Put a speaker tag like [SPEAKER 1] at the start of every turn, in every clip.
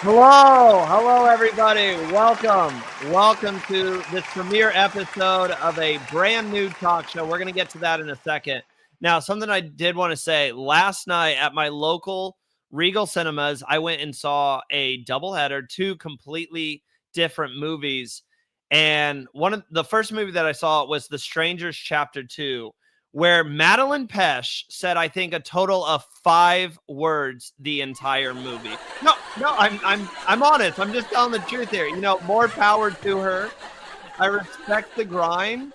[SPEAKER 1] Hello, everybody. Welcome to this premiere episode of a brand new talk show. We're going to get to that in a second. Now, something I did want to say last night at my local Regal Cinemas, I went and saw a doubleheader, two completely different movies. And one of the first movie that I saw was The Strangers Chapter 2, where Madeline Pesh said, I think, a total of 5 words the entire movie. No, I'm honest. I'm just telling the truth here. More power to her. I respect the grind.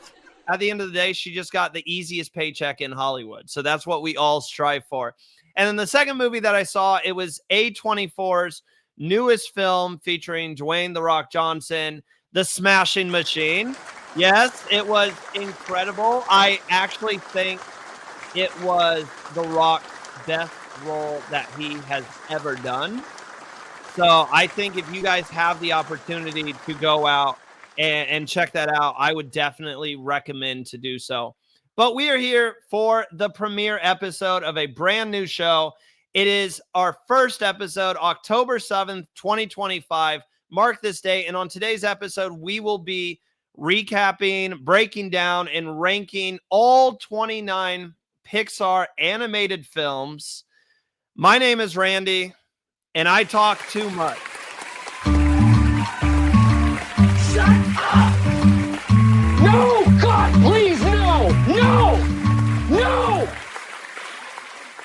[SPEAKER 1] At the end of the day, she just got the easiest paycheck in Hollywood. So that's what we all strive for. And then the second movie that I saw, it was A24's newest film featuring Dwayne "The Rock" Johnson, The Smashing Machine. Yes, it was incredible. I actually think it was The Rock's best role that he has ever done. So I think if you guys have the opportunity to go out and check that out, I would definitely recommend to do so. But we are here for the premiere episode of a brand new show. It is our first episode, October 7th, 2025. Mark this day. And on today's episode, we will be recapping, breaking down, and ranking all 29 Pixar animated films. My name is Randy, and I talk too much.
[SPEAKER 2] Shut up! No! God, please, no! No! No!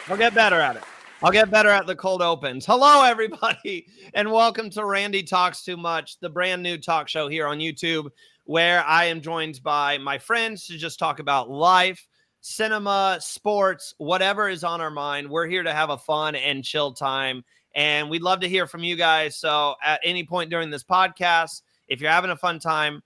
[SPEAKER 1] I'll get better at it. I'll get better at the cold opens. Hello, everybody, and welcome to Randy Talks Too Much, the brand new talk show here on YouTube, where I am joined by my friends to just talk about life, cinema, sports, whatever is on our mind. We're here to have a fun and chill time, and we'd love to hear from you guys. So at any point during this podcast, if you're having a fun time,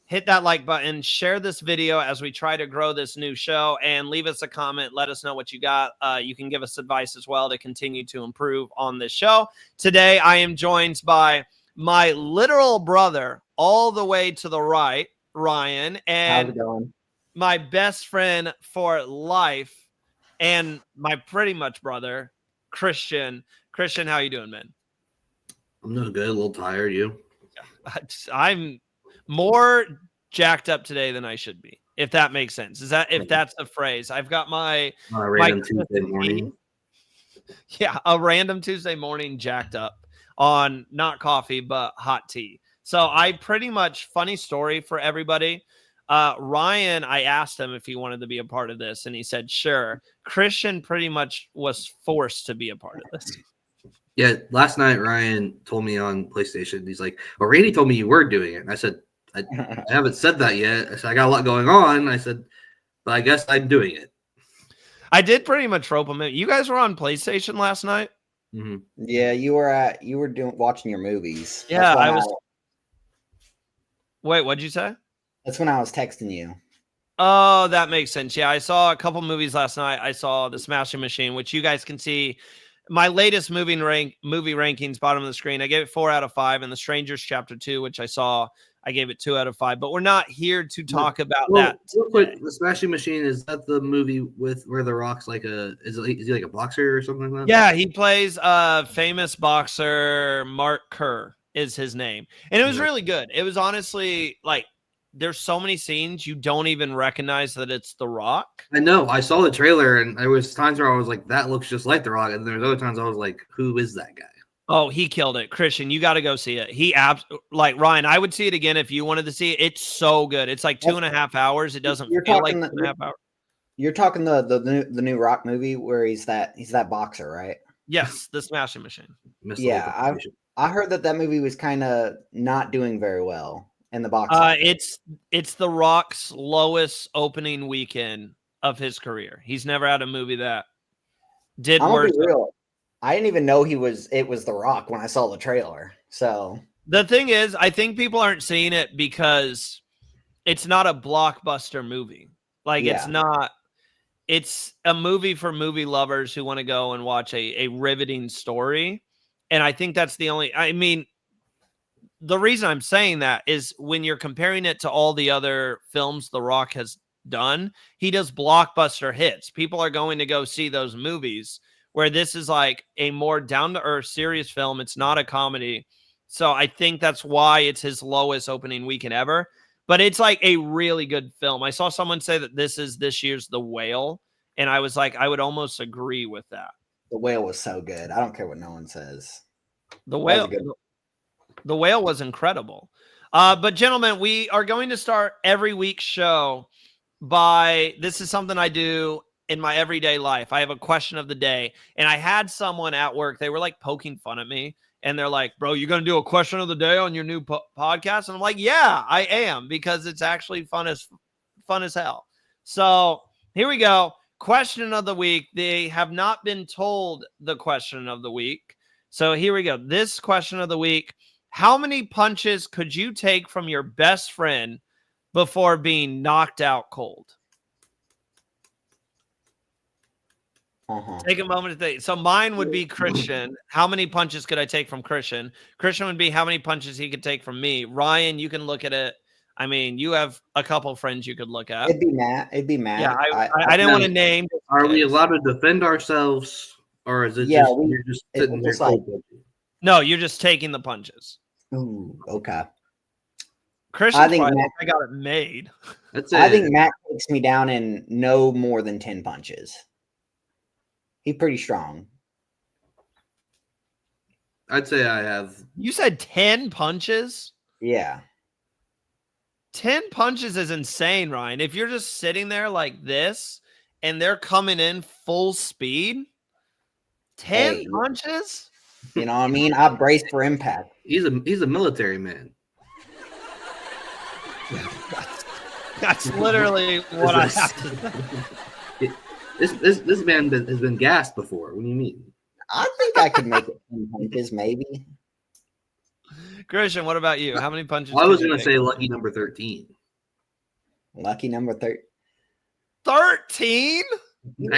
[SPEAKER 1] hit that like button, share this video as we try to grow this new show, and leave us a comment. Let us know what you got. You can give us advice as well to continue to improve on this show. Today, I am joined by my literal brother all the way to the right, Ryan, and
[SPEAKER 3] how's it going?
[SPEAKER 1] My best friend for life and my pretty much brother, Christian. Christian, how you doing, man?
[SPEAKER 4] I'm doing good. A little tired. You?
[SPEAKER 1] I'm more jacked up today than I should be, if that makes sense. If that's the phrase? I've got my
[SPEAKER 4] random Tuesday morning.
[SPEAKER 1] Yeah, a random Tuesday morning jacked up on not coffee but hot tea. So I pretty much, funny story for everybody. Ryan, I asked him if he wanted to be a part of this, and he said sure. Christian pretty much was forced to be a part of this.
[SPEAKER 4] Yeah, last night Ryan told me on PlayStation, he's like, well, Randy told me you were doing it. And I said, I haven't said that yet. I said, I got a lot going on. I said, but I guess I'm doing it.
[SPEAKER 1] I did pretty much rope him in. You guys were on PlayStation last night?
[SPEAKER 3] Mm-hmm. Yeah, you were watching your movies.
[SPEAKER 1] Yeah, I was. Wait, what'd you say?
[SPEAKER 3] That's when I was texting you.
[SPEAKER 1] Oh, that makes sense. Yeah, I saw a couple movies last night. I saw The Smashing Machine, which you guys can see. My latest movie rankings, bottom of the screen. I gave it 4 out of 5, and The Strangers Chapter 2, which I saw, I gave it 2 out of 5. But we're not here to talk about that.
[SPEAKER 4] Real quick, The Smashing Machine, is that the movie with where The Rock's like is he like a boxer or something like that?
[SPEAKER 1] Yeah, he plays famous boxer Mark Kerr is his name, and it was really good. It was honestly like, there's so many scenes you don't even recognize that it's The Rock.
[SPEAKER 4] I know. I saw the trailer, and there was times where I was like, that looks just like The Rock. And there's other times I was like, who is that guy?
[SPEAKER 1] Oh, he killed it. Christian, you got to go see it. Like Ryan, I would see it again if you wanted to see it. It's so good. It's like 2.5 hours. It doesn't feel like 2.5 hours.
[SPEAKER 3] You're talking the new Rock movie where he's that boxer, right?
[SPEAKER 1] Yes, The Smashing Machine.
[SPEAKER 3] Yeah, I heard that movie was kind of not doing very well in the box office.
[SPEAKER 1] It's The Rock's lowest opening weekend of his career. He's never had a movie that did worse.
[SPEAKER 3] I didn't even know it was The Rock when I saw the trailer. So
[SPEAKER 1] the thing is, I think people aren't seeing it because it's not a blockbuster movie. Like, it's not. It's a movie for movie lovers who want to go and watch a riveting story. And I think that's the only. I mean, the reason I'm saying that is when you're comparing it to all the other films The Rock has done, he does blockbuster hits. People are going to go see those movies. where this is like a more down-to-earth, serious film. It's not a comedy. So I think that's why it's his lowest opening weekend ever. But it's like a really good film. I saw someone say that this is this year's The Whale, and I was like, I would almost agree with that.
[SPEAKER 3] The Whale was so good. I don't care what no one says.
[SPEAKER 1] The
[SPEAKER 3] That was
[SPEAKER 1] Whale,
[SPEAKER 3] a good.
[SPEAKER 1] The Whale was incredible. But gentlemen, we are going to start every week's show by, this is something I do in my everyday life. I have a question of the day, and I had someone at work, they were like poking fun at me, and they're like, bro, you going to do a question of the day on your new podcast? And I'm like, yeah, I am, because it's actually fun as hell. So here we go. Question of the week. They have not been told the question of the week. So here we go. This question of the week: how many punches could you take from your best friend before being knocked out cold? Take a moment to think. So mine would be Christian. How many punches could I take from Christian? Christian would be how many punches he could take from me. Ryan, you can look at it. I mean, you have a couple friends you could look at.
[SPEAKER 3] It'd be Matt.
[SPEAKER 1] Yeah, I didn't want to name.
[SPEAKER 4] Are we allowed to defend ourselves, or is it
[SPEAKER 3] Yeah,
[SPEAKER 4] just you're just sitting there cold?
[SPEAKER 1] No, you're just taking the punches.
[SPEAKER 3] Ooh, okay.
[SPEAKER 1] Christian, I got it made.
[SPEAKER 4] That's it.
[SPEAKER 3] I think Matt takes me down in no more than 10 punches. He's pretty strong.
[SPEAKER 4] I'd say I have.
[SPEAKER 1] You said 10 punches?
[SPEAKER 3] Yeah.
[SPEAKER 1] 10 punches is insane, Ryan. If you're just sitting there like this and they're coming in full speed, 10 punches?
[SPEAKER 3] You know what I mean? I brace for impact.
[SPEAKER 4] He's a military man.
[SPEAKER 1] That's literally what I have to say.
[SPEAKER 4] This man has been gassed before. What do you mean?
[SPEAKER 3] I think I could make it 10 punches, maybe.
[SPEAKER 1] Christian, what about you? How many punches?
[SPEAKER 4] I was going to say lucky number 13.
[SPEAKER 3] Lucky number 13.
[SPEAKER 1] 13?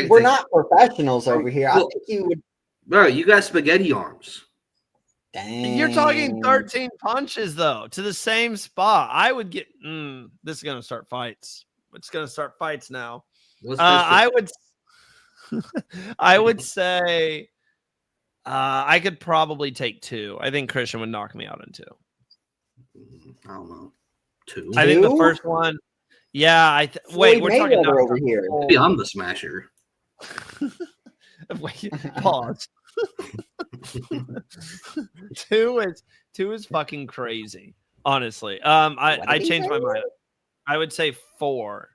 [SPEAKER 3] We're not professionals over here. I think you would.
[SPEAKER 4] Bro, you got spaghetti arms.
[SPEAKER 3] Dang.
[SPEAKER 1] You're talking 13 punches, though, to the same spot. I would get. This is going to start fights. It's going to start fights now. I would say I could probably take 2. I think Christian would knock me out in 2.
[SPEAKER 4] I don't know. 2.
[SPEAKER 1] I think the first one. Yeah. Wait, we're talking
[SPEAKER 3] over here.
[SPEAKER 4] Maybe I'm the smasher.
[SPEAKER 1] Wait, pause. 2 is fucking crazy. Honestly, I changed my mind. I would say 4.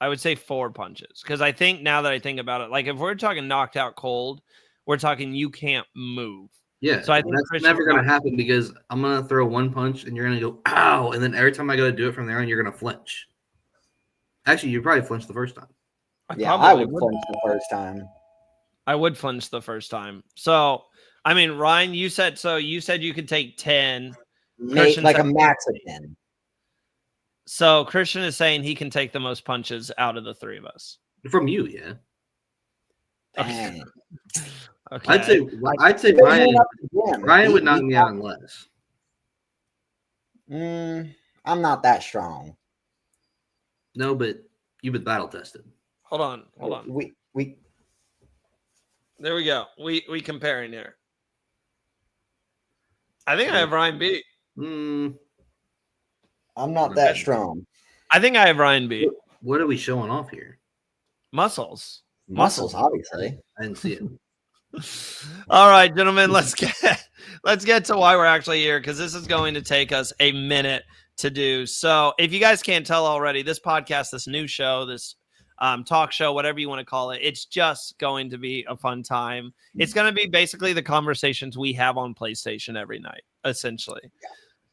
[SPEAKER 1] I would say 4 punches, because I think now that I think about it, like if we're talking knocked out cold, we're talking you can't move.
[SPEAKER 4] Yeah,
[SPEAKER 1] so I think
[SPEAKER 4] that's never going to happen, because I'm going to throw one punch and you're going to go ow, and then every time I go to do it from there on, you're going to flinch. Actually, you probably flinched the first time.
[SPEAKER 3] I would flinch the first time.
[SPEAKER 1] I would flinch the first time. So, I mean, Ryan, you said you could take 10.
[SPEAKER 3] Like a max of 10.
[SPEAKER 1] So Christian is saying he can take the most punches out of the 3 of us.
[SPEAKER 4] From you, yeah.
[SPEAKER 3] Okay.
[SPEAKER 1] Okay.
[SPEAKER 4] I'd say Ryan would knock me out in less.
[SPEAKER 3] I'm not that strong.
[SPEAKER 4] No, but you've been battle tested.
[SPEAKER 1] Hold on.
[SPEAKER 3] We
[SPEAKER 1] There we go. We comparing here. I think I have Ryan beat.
[SPEAKER 3] I'm not that strong.
[SPEAKER 1] I think I have Ryan beat.
[SPEAKER 4] What are we showing off here?
[SPEAKER 1] Muscles,
[SPEAKER 3] obviously.
[SPEAKER 4] I didn't see it.
[SPEAKER 1] All right, gentlemen, let's get to why we're actually here, because this is going to take us a minute to do. So if you guys can't tell already, this podcast, this new show, this talk show, whatever you want to call it, it's just going to be a fun time. It's going to be basically the conversations we have on PlayStation every night, essentially.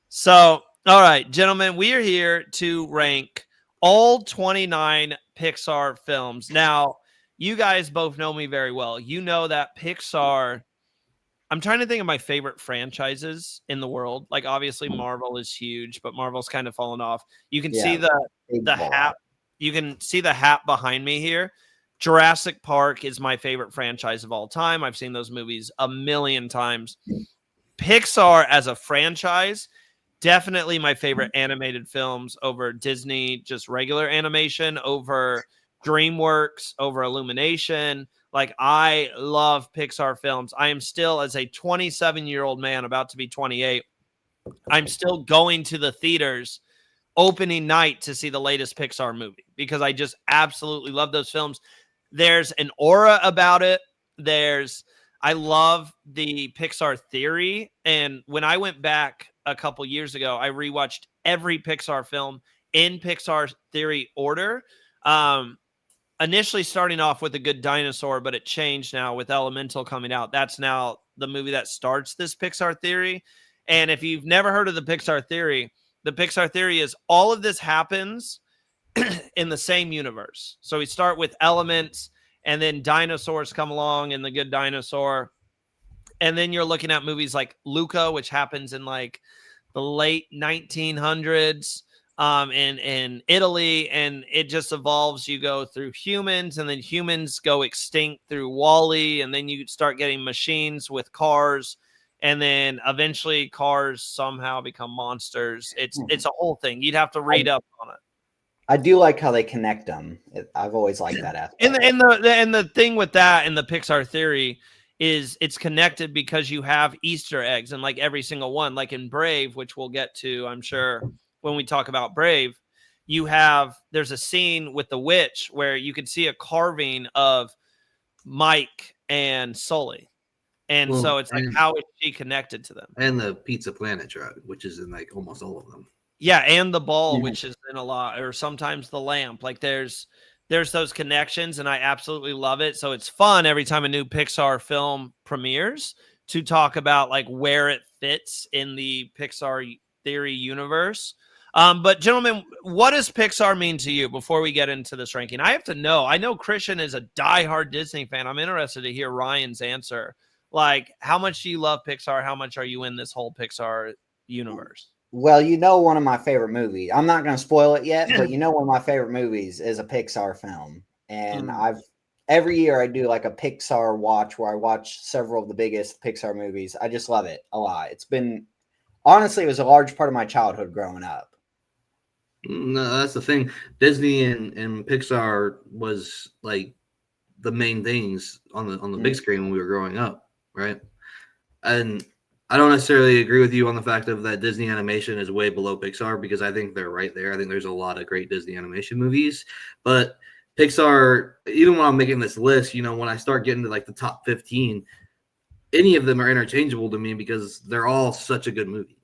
[SPEAKER 1] So, all right, gentlemen, we are here to rank all 29 Pixar films. Now, you guys both know me very well. You know that Pixar, I'm trying to think of my favorite franchises in the world. Like, obviously, Marvel is huge, but Marvel's kind of fallen off. You can see the hat. You can see the hat behind me here. Jurassic Park is my favorite franchise of all time. I've seen those movies a million times. Pixar as a franchise, definitely my favorite animated films over Disney, just regular animation, over DreamWorks, over Illumination. Like, I love Pixar films. I am still, as a 27-year-old man about to be 28, I'm still going to the theaters opening night to see the latest Pixar movie because I just absolutely love those films. There's an aura about it. I love the Pixar theory. And when I went back a couple years ago, I rewatched every Pixar film in Pixar theory order. Initially starting off with A Good Dinosaur, but it changed now with Elemental coming out. That's now the movie that starts this Pixar theory. And if you've never heard of the Pixar theory is all of this happens in the same universe. So we start with elements, and then dinosaurs come along in The Good Dinosaur. And then you're looking at movies like Luca, which happens in like the late 1900s. In Italy, and it just evolves. You go through humans, and then humans go extinct through Wall-E, and then you start getting machines with cars, and then eventually cars somehow become monsters. It's a whole thing. You'd have to read up on it.
[SPEAKER 3] I do like how they connect them. I've always liked that aspect.
[SPEAKER 1] And the thing with that in the Pixar theory is it's connected because you have Easter eggs, and like every single one, like in Brave, which we'll get to, I'm sure, when we talk about Brave, there's a scene with the witch where you could see a carving of Mike and Sully. And so it's like, how is she connected to them?
[SPEAKER 4] And the Pizza Planet truck, which is in like almost all of them.
[SPEAKER 1] Yeah, and the ball, which is in a lot, or sometimes the lamp. Like there's those connections, and I absolutely love it. So it's fun every time a new Pixar film premieres to talk about like where it fits in the Pixar theory universe. But gentlemen, what does Pixar mean to you before we get into this ranking? I have to know. I know Christian is a diehard Disney fan. I'm interested to hear Ryan's answer. Like, how much do you love Pixar? How much are you in this whole Pixar universe?
[SPEAKER 3] Well, one of my favorite movies. I'm not going to spoil it yet, but one of my favorite movies is a Pixar film. And every year I do like a Pixar watch where I watch several of the biggest Pixar movies. I just love it a lot. Honestly, it was a large part of my childhood growing up.
[SPEAKER 4] No, that's the thing. Disney and Pixar was like the main things on the big screen when we were growing up, right? And I don't necessarily agree with you on the fact of that Disney animation is way below Pixar, because I think they're right there. I think there's a lot of great Disney animation movies, but Pixar, even when I'm making this list, when I start getting to like the top 15, any of them are interchangeable to me because they're all such a good movie.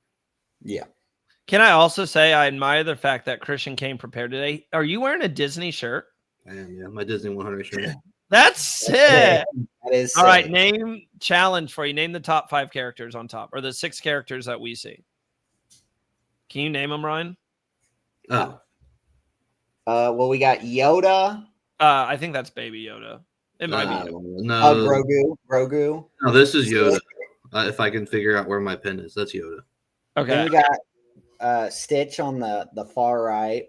[SPEAKER 3] Yeah.
[SPEAKER 1] Can I also say I admire the fact that Christian came prepared today? Are you wearing a Disney shirt?
[SPEAKER 4] I am, yeah. My Disney 100 shirt.
[SPEAKER 1] That's sick.
[SPEAKER 3] That is
[SPEAKER 1] all
[SPEAKER 3] sick.
[SPEAKER 1] right. Challenge for you. Name the top 5 characters on top, or the 6 characters that we see. Can you name them, Ryan?
[SPEAKER 4] Oh.
[SPEAKER 3] Well, we got Yoda.
[SPEAKER 1] I think that's Baby Yoda. It might be Yoda.
[SPEAKER 4] No.
[SPEAKER 3] Grogu.
[SPEAKER 4] No, this is Yoda. If I can figure out where my pen is, that's Yoda.
[SPEAKER 1] Okay.
[SPEAKER 3] Then we got Stitch on the far right.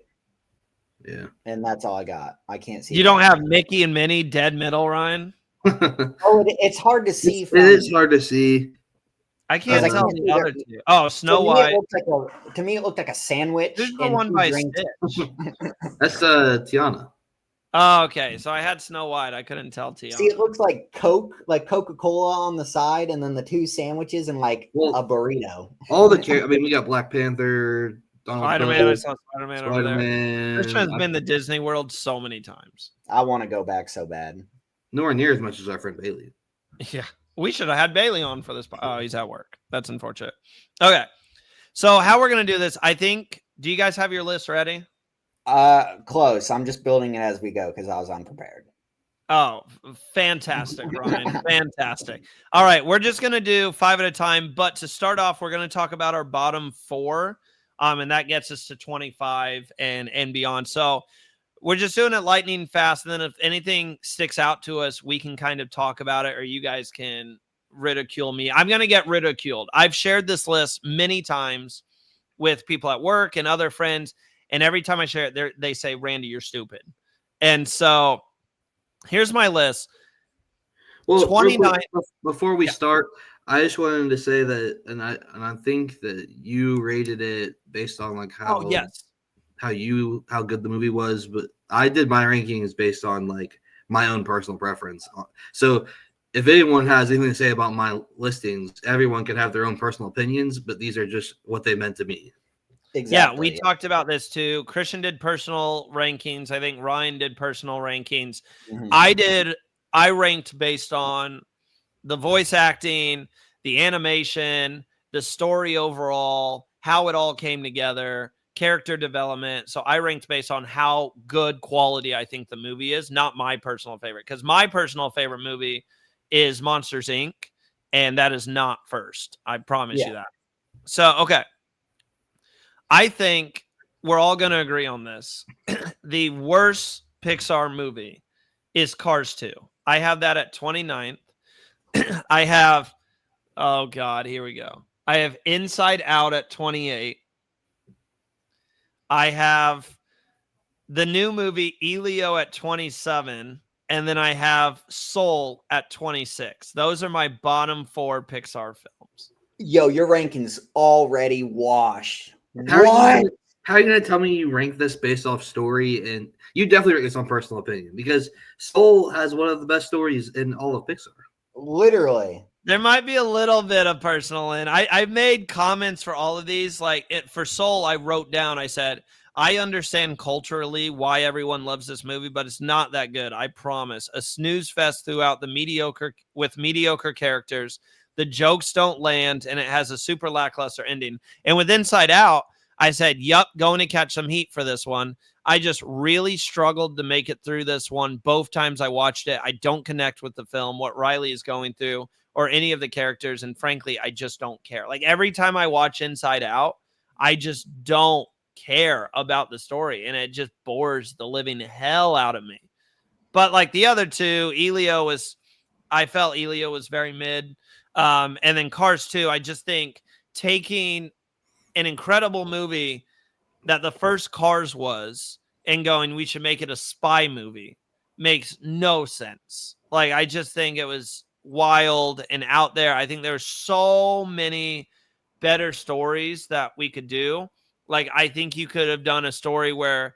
[SPEAKER 4] Yeah.
[SPEAKER 3] And that's all I got. I can't see.
[SPEAKER 1] You don't have Mickey and Minnie dead middle, Ryan?
[SPEAKER 3] It's hard to see.
[SPEAKER 4] It is hard to see.
[SPEAKER 1] I can't tell the other two. Oh, Snow White.
[SPEAKER 3] To me, it looked like a sandwich.
[SPEAKER 1] Who's the one by Stitch?
[SPEAKER 4] That's Tiana.
[SPEAKER 1] Oh, okay. So I had Snow White. I couldn't tell Tiana.
[SPEAKER 3] See, it looks like Coca-Cola on the side, and then the 2 sandwiches and a burrito.
[SPEAKER 4] All the characters. I mean, we got Black Panther,
[SPEAKER 1] Spider-Man. I saw Spider-Man over there.
[SPEAKER 4] Spider-Man.
[SPEAKER 1] Christian has been to Disney World so many times.
[SPEAKER 3] I want to go back so bad.
[SPEAKER 4] Nowhere near as much as our friend Bailey.
[SPEAKER 1] Yeah. We should have had Bailey on for this. Oh, he's at work. That's unfortunate. Okay. So how we're going to do this, I think, do you guys have your list ready?
[SPEAKER 3] Close. I'm just building it as we go because I was unprepared.
[SPEAKER 1] Oh, fantastic, Ryan. Fantastic. All right. We're just going to do 5 at a time. But to start off, we're going to talk about our bottom 4. And that gets us to 25 and beyond. So we're just doing it lightning fast. And then if anything sticks out to us, we can kind of talk about it, or you guys can ridicule me. I'm going to get ridiculed. I've shared this list many times with people at work and other friends. And every time I share it, they say, Randy, you're stupid. And so here's my list.
[SPEAKER 4] Well,
[SPEAKER 1] 29.
[SPEAKER 4] Before we start, I just wanted to say that, and I think that you rated it based on like how good the movie was, but I did my rankings based on like my own personal preference. So if anyone has anything to say about my listings, everyone can have their own personal opinions, but these are just what they meant to me.
[SPEAKER 1] Exactly. Yeah, we talked about this too. Christian did personal rankings. I think Ryan did personal rankings. Mm-hmm. I ranked based on the voice acting, the animation, the story overall, how it all came together, character development. So I ranked based on how good quality I think the movie is, not my personal favorite. Because my personal favorite movie is Monsters, Inc., and that is not first. I promise you that. So, okay. I think we're all going to agree on this. The worst Pixar movie is Cars 2. I have that at 29th. I have, oh God, here we go. I have Inside Out at 28. I have the new movie Elio at 27. And then I have Soul at 26. Those are my bottom 4 Pixar films.
[SPEAKER 3] Yo, your rankings already washed.
[SPEAKER 4] How are you going to tell me you rank this based off story? And you definitely rank this on personal opinion because Soul has one of the best stories in all of Pixar.
[SPEAKER 3] Literally.
[SPEAKER 1] There might be a little bit of personal in. I made comments for all of these. Like for Soul, I wrote down, I said, I understand culturally why everyone loves this movie, but it's not that good. I promise. A snooze fest throughout with mediocre characters. The jokes don't land, and it has a super lackluster ending. And with Inside Out, I said, yup, going to catch some heat for this one. I just really struggled to make it through this one. Both times I watched it, I don't connect with the film, what Riley is going through, or any of the characters. And frankly, I just don't care. Like every time I watch Inside Out, I just don't care about the story. And it just bores the living hell out of me. But like the other two, I felt Elio was very mid. And then Cars 2, I just think taking an incredible movie that the first Cars was and going, we should make it a spy movie makes no sense. Like, I just think it was wild and out there. I think there's so many better stories that we could do. Like, I think you could have done a story where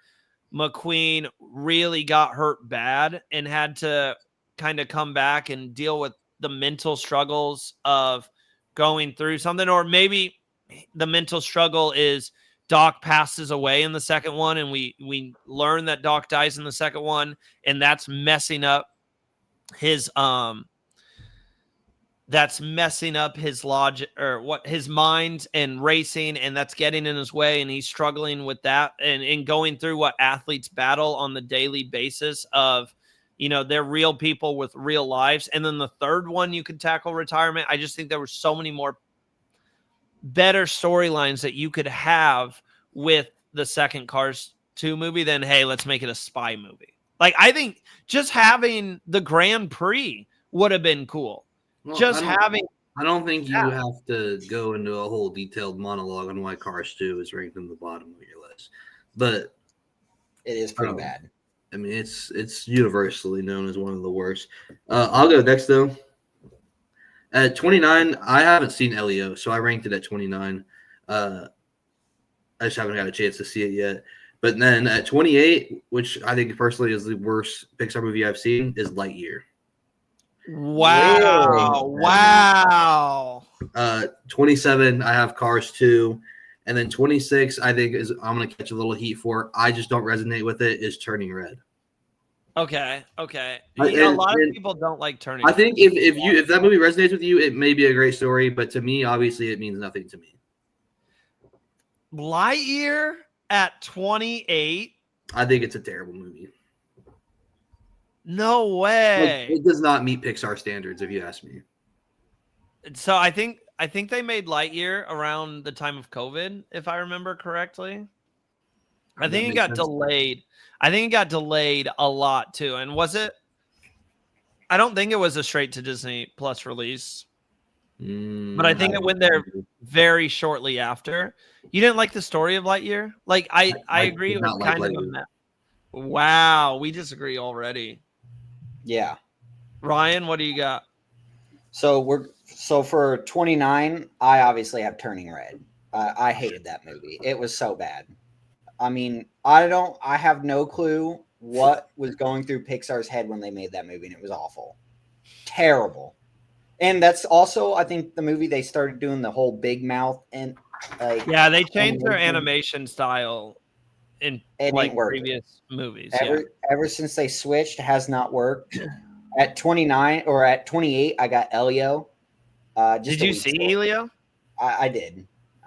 [SPEAKER 1] McQueen really got hurt bad and had to kind of come back and deal with the mental struggles of going through something. Or maybe the mental struggle is Doc passes away in the second one, and we learn that Doc dies in the second one, and that's messing up his logic, or what, his mind, and racing, and that's getting in his way, and he's struggling with that and going through what athletes battle on the daily basis of, they're real people with real lives. And then the third one, you could tackle retirement. I just think there were so many more better storylines that you could have with the second Cars 2 movie than, hey, let's make it a spy movie. Like, I think just having the Grand Prix would have been cool.
[SPEAKER 4] Well, I don't think you have to go into a whole detailed monologue on why Cars 2 is ranked in the bottom of your list, but
[SPEAKER 3] it is pretty bad.
[SPEAKER 4] I mean, it's universally known as one of the worst. I'll go next though. At 29, I haven't seen Elio, so I ranked it at 29. I just haven't had a chance to see it yet. But then at 28, which I think personally is the worst Pixar movie I've seen, is Lightyear.
[SPEAKER 1] Wow.
[SPEAKER 3] Really?
[SPEAKER 1] Wow.
[SPEAKER 4] 27, I have Cars 2. And then 26, I think I'm going to catch a little heat for. I just don't resonate with it, is Turning Red.
[SPEAKER 1] Okay. A lot of people don't like Turning Red.
[SPEAKER 4] I think if that movie resonates with you, it may be a great story. But to me, obviously, it means nothing to me.
[SPEAKER 1] Lightyear at 28.
[SPEAKER 4] I think it's a terrible movie.
[SPEAKER 1] No way.
[SPEAKER 4] It does not meet Pixar standards, if you ask me.
[SPEAKER 1] So I think they made Lightyear around the time of COVID, if I remember correctly. I think it got delayed. I think it got delayed a lot too. And was it? I don't think it was a straight to Disney Plus release. But I think it went there very shortly after. You didn't like the story of Lightyear? Like I agree with kind of that. Wow, we disagree already.
[SPEAKER 3] Yeah.
[SPEAKER 1] Ryan, what do you got?
[SPEAKER 3] So for 29, I obviously have Turning Red. I hated that movie. It was so bad. I mean, I have no clue what was going through Pixar's head when they made that movie, and it was awful. Terrible. And that's also, I think, the movie they started doing the whole big mouth and
[SPEAKER 1] yeah, they changed their animation style in
[SPEAKER 3] It
[SPEAKER 1] like
[SPEAKER 3] ain't working.
[SPEAKER 1] previous movies.
[SPEAKER 3] Ever since they switched, it has not worked. At 29 or at 28, I got Elio.
[SPEAKER 1] Did you see Elio?
[SPEAKER 3] I did.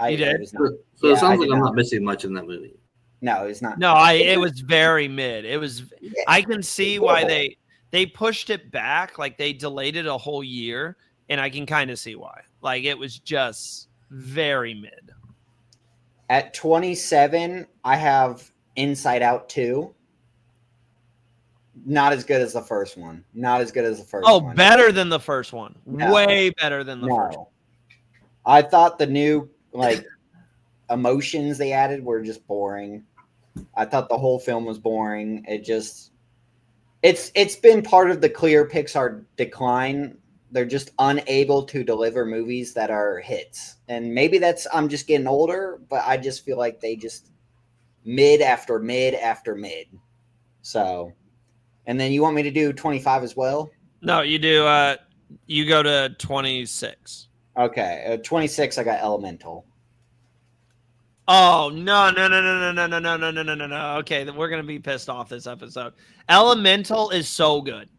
[SPEAKER 1] You did?
[SPEAKER 3] It was not,
[SPEAKER 4] So it sounds
[SPEAKER 3] I
[SPEAKER 4] like
[SPEAKER 3] did
[SPEAKER 4] I'm
[SPEAKER 3] not.
[SPEAKER 4] not missing much in that movie.
[SPEAKER 3] No, it's not.
[SPEAKER 1] No, it was very mid. It was. I can see why they pushed it back, like they delayed it a whole year, and I can kind of see why. Like it was just very mid.
[SPEAKER 3] At 27, I have Inside Out 2. Not as good as the first one. Not as good as the first one.
[SPEAKER 1] Oh, better than the first one.
[SPEAKER 3] No.
[SPEAKER 1] Way better than the first one.
[SPEAKER 3] I thought the new emotions they added were just boring. I thought the whole film was boring. It's been part of the clear Pixar decline. They're just unable to deliver movies that are hits. And maybe I'm just getting older, but I just feel like they just mid after mid after mid. So, and then you want me to do 25 as well?
[SPEAKER 1] No, you do. You go to 26.
[SPEAKER 3] Okay. 26, I got Elemental.
[SPEAKER 1] Oh, no. Okay, we're going to be pissed off this episode. Elemental is so good.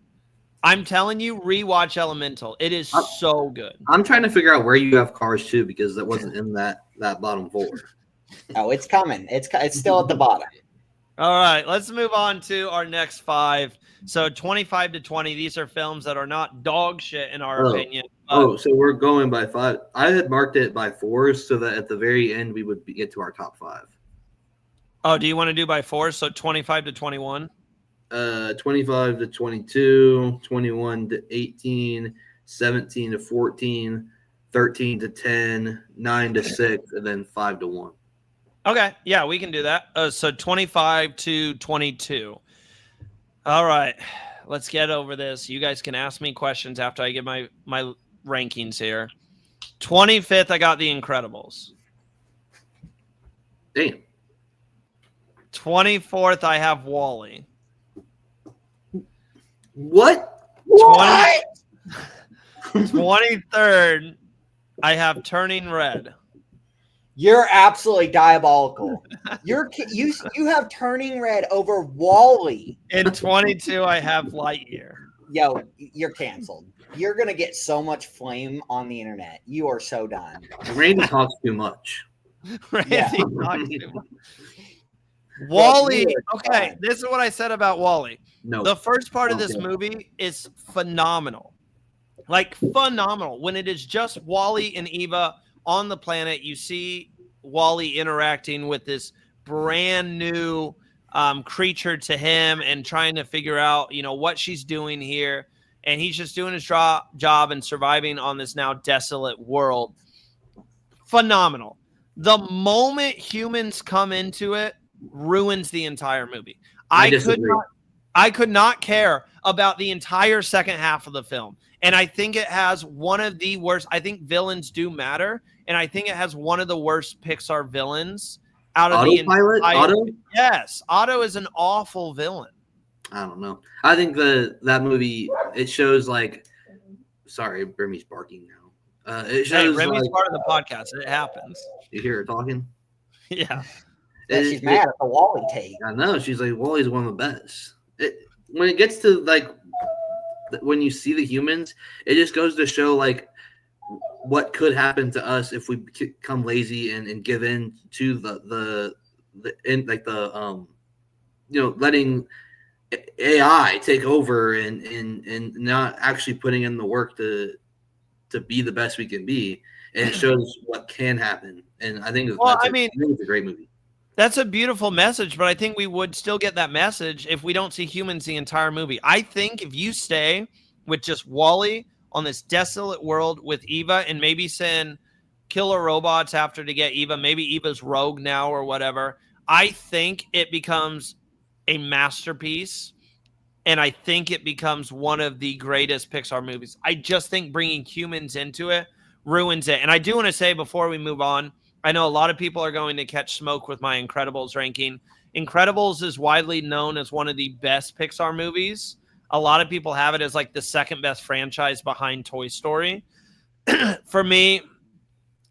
[SPEAKER 1] I'm telling you, rewatch Elemental. It is so good.
[SPEAKER 4] I'm trying to figure out where you have Cars 2 because that wasn't in that bottom 4.
[SPEAKER 3] Oh, it's coming. It's still at the bottom.
[SPEAKER 1] All right, let's move on to our next 5. So 25 to 20, these are films that are not dog shit in our opinion.
[SPEAKER 4] So we're going by 5. I had marked it by 4s so that at the very end we would get to our top 5.
[SPEAKER 1] Oh, do you want to do by 4? So 25 to 21?
[SPEAKER 4] 25 to 22, 21 to 18, 17 to 14, 13 to 10, 9 to 6, and then 5 to 1.
[SPEAKER 1] Okay, yeah, we can do that. So 25 to 22. All right, let's get over this. You guys can ask me questions after I give my rankings here. 25th, I got The Incredibles.
[SPEAKER 4] Damn.
[SPEAKER 1] 24th, I have Wall-E.
[SPEAKER 4] What?
[SPEAKER 1] 23rd, I have Turning Red.
[SPEAKER 3] You're absolutely diabolical. You have Turning Red over Wall-E.
[SPEAKER 1] In 22, I have Lightyear.
[SPEAKER 3] Yo, you're canceled. You're gonna get so much flame on the internet. You are so done.
[SPEAKER 4] Randy talks too much.
[SPEAKER 1] Randy talks too much. Wall-E. Okay, this is what I said about Wall-E.
[SPEAKER 4] No.
[SPEAKER 1] The first part of this movie is phenomenal. Like, phenomenal. When it is just Wall-E and Eva on the planet, you see Wall-E interacting with this brand new creature to him and trying to figure out, what she's doing here. And he's just doing his job and surviving on this now desolate world. Phenomenal. The moment humans come into it, ruins the entire movie. I could not care about the entire second half of the film. And I think it has one of the worst. I think villains do matter. And I think it has one of the worst Pixar villains out of the entire.
[SPEAKER 4] Otto?
[SPEAKER 1] Yes. Otto is an awful villain.
[SPEAKER 4] I don't know. I think that movie, it shows sorry, Remy's barking now. It shows
[SPEAKER 1] Remy's part of the podcast. It happens.
[SPEAKER 4] You hear her talking?
[SPEAKER 1] Yeah.
[SPEAKER 3] She's mad at the Wall-E take.
[SPEAKER 4] I know. She's like, Wall-E's one of the best. When it gets to when you see the humans, it just goes to show what could happen to us if we become lazy and give in to letting AI take over and not actually putting in the work to be the best we can be. And it shows what can happen. And I think it's a great movie.
[SPEAKER 1] That's a beautiful message, but I think we would still get that message if we don't see humans the entire movie. I think if you stay with just Wall-E on this desolate world with Eva and maybe send killer robots after to get Eva, maybe Eva's rogue now or whatever, I think it becomes a masterpiece, and I think it becomes one of the greatest Pixar movies. I just think bringing humans into it ruins it. And I do want to say before we move on, I know a lot of people are going to catch smoke with my Incredibles ranking, Incredibles is widely known as one of the best Pixar movies. A lot of people have it as like the second best franchise behind Toy Story. For me,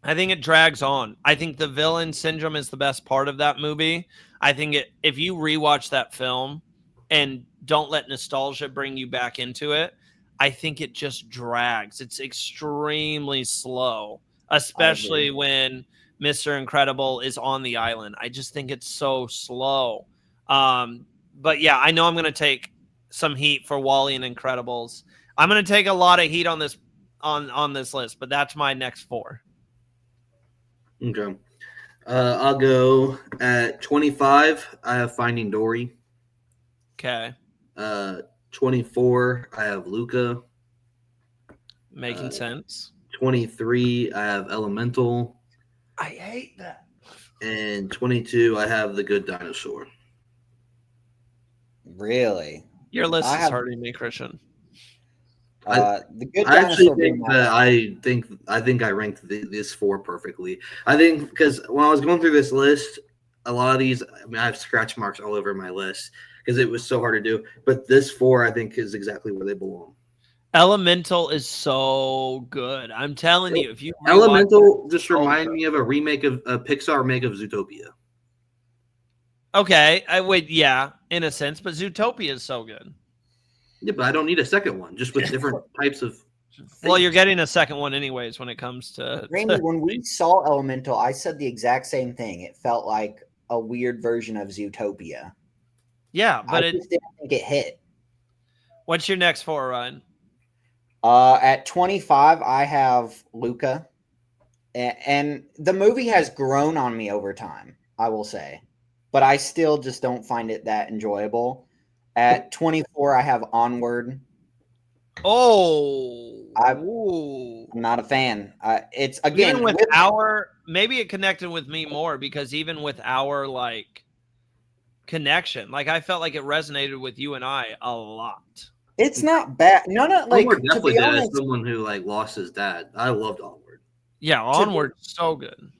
[SPEAKER 1] I think it drags on. I think the villain syndrome is the best part of that movie. I think if you rewatch that film and don't let nostalgia bring you back into it, I think it just drags. It's extremely slow, especially when Mr. Incredible is on the island. I just think it's so slow. But yeah, I know I'm going to take some heat for Wall-E and Incredibles. I'm going to take a lot of heat on this list, but that's my next 4.
[SPEAKER 4] Okay. I'll go at 25. I have Finding Dory.
[SPEAKER 1] Okay.
[SPEAKER 4] 24. I have Luca.
[SPEAKER 1] Making sense.
[SPEAKER 4] 23. I have Elemental.
[SPEAKER 1] I hate that.
[SPEAKER 4] And 22. I have The Good Dinosaur.
[SPEAKER 3] Really?
[SPEAKER 1] Your list is hurting me, Christian.
[SPEAKER 3] The Good
[SPEAKER 4] I actually
[SPEAKER 3] Dinosaur.
[SPEAKER 4] think that I think I ranked this 4 perfectly. I think because when I was going through this list, a lot of these, I mean, I have scratch marks all over my list because it was so hard to do. But this 4, I think, is exactly where they belong.
[SPEAKER 1] Elemental is so good. I'm telling you, if you
[SPEAKER 4] Elemental just remind me of a remake of a Pixar remake of Zootopia.
[SPEAKER 1] Okay, I would, yeah, in a sense, but Zootopia is so good.
[SPEAKER 4] Yeah, but I don't need a second one, just with different types of things.
[SPEAKER 1] Well, you're getting a second one anyways when it comes to...
[SPEAKER 3] Randy, when we saw Elemental, I said the exact same thing. It felt like a weird version of Zootopia.
[SPEAKER 1] Yeah, but
[SPEAKER 3] I just didn't think it hit.
[SPEAKER 1] What's your next 4, Ryan?
[SPEAKER 3] At 25, I have Luca. And the movie has grown on me over time, I will say. But I still just don't find it that enjoyable. At 24, I have Onward.
[SPEAKER 1] Oh,
[SPEAKER 3] I'm not a fan. It's again
[SPEAKER 1] even maybe it connected with me more because even with our like connection, like I felt like it resonated with you and I a lot.
[SPEAKER 3] It's not bad. None of like
[SPEAKER 4] Onward definitely
[SPEAKER 3] to be
[SPEAKER 4] did.
[SPEAKER 3] honest,
[SPEAKER 4] As someone who like lost his dad, I loved Onward.
[SPEAKER 1] Yeah, Onward so good.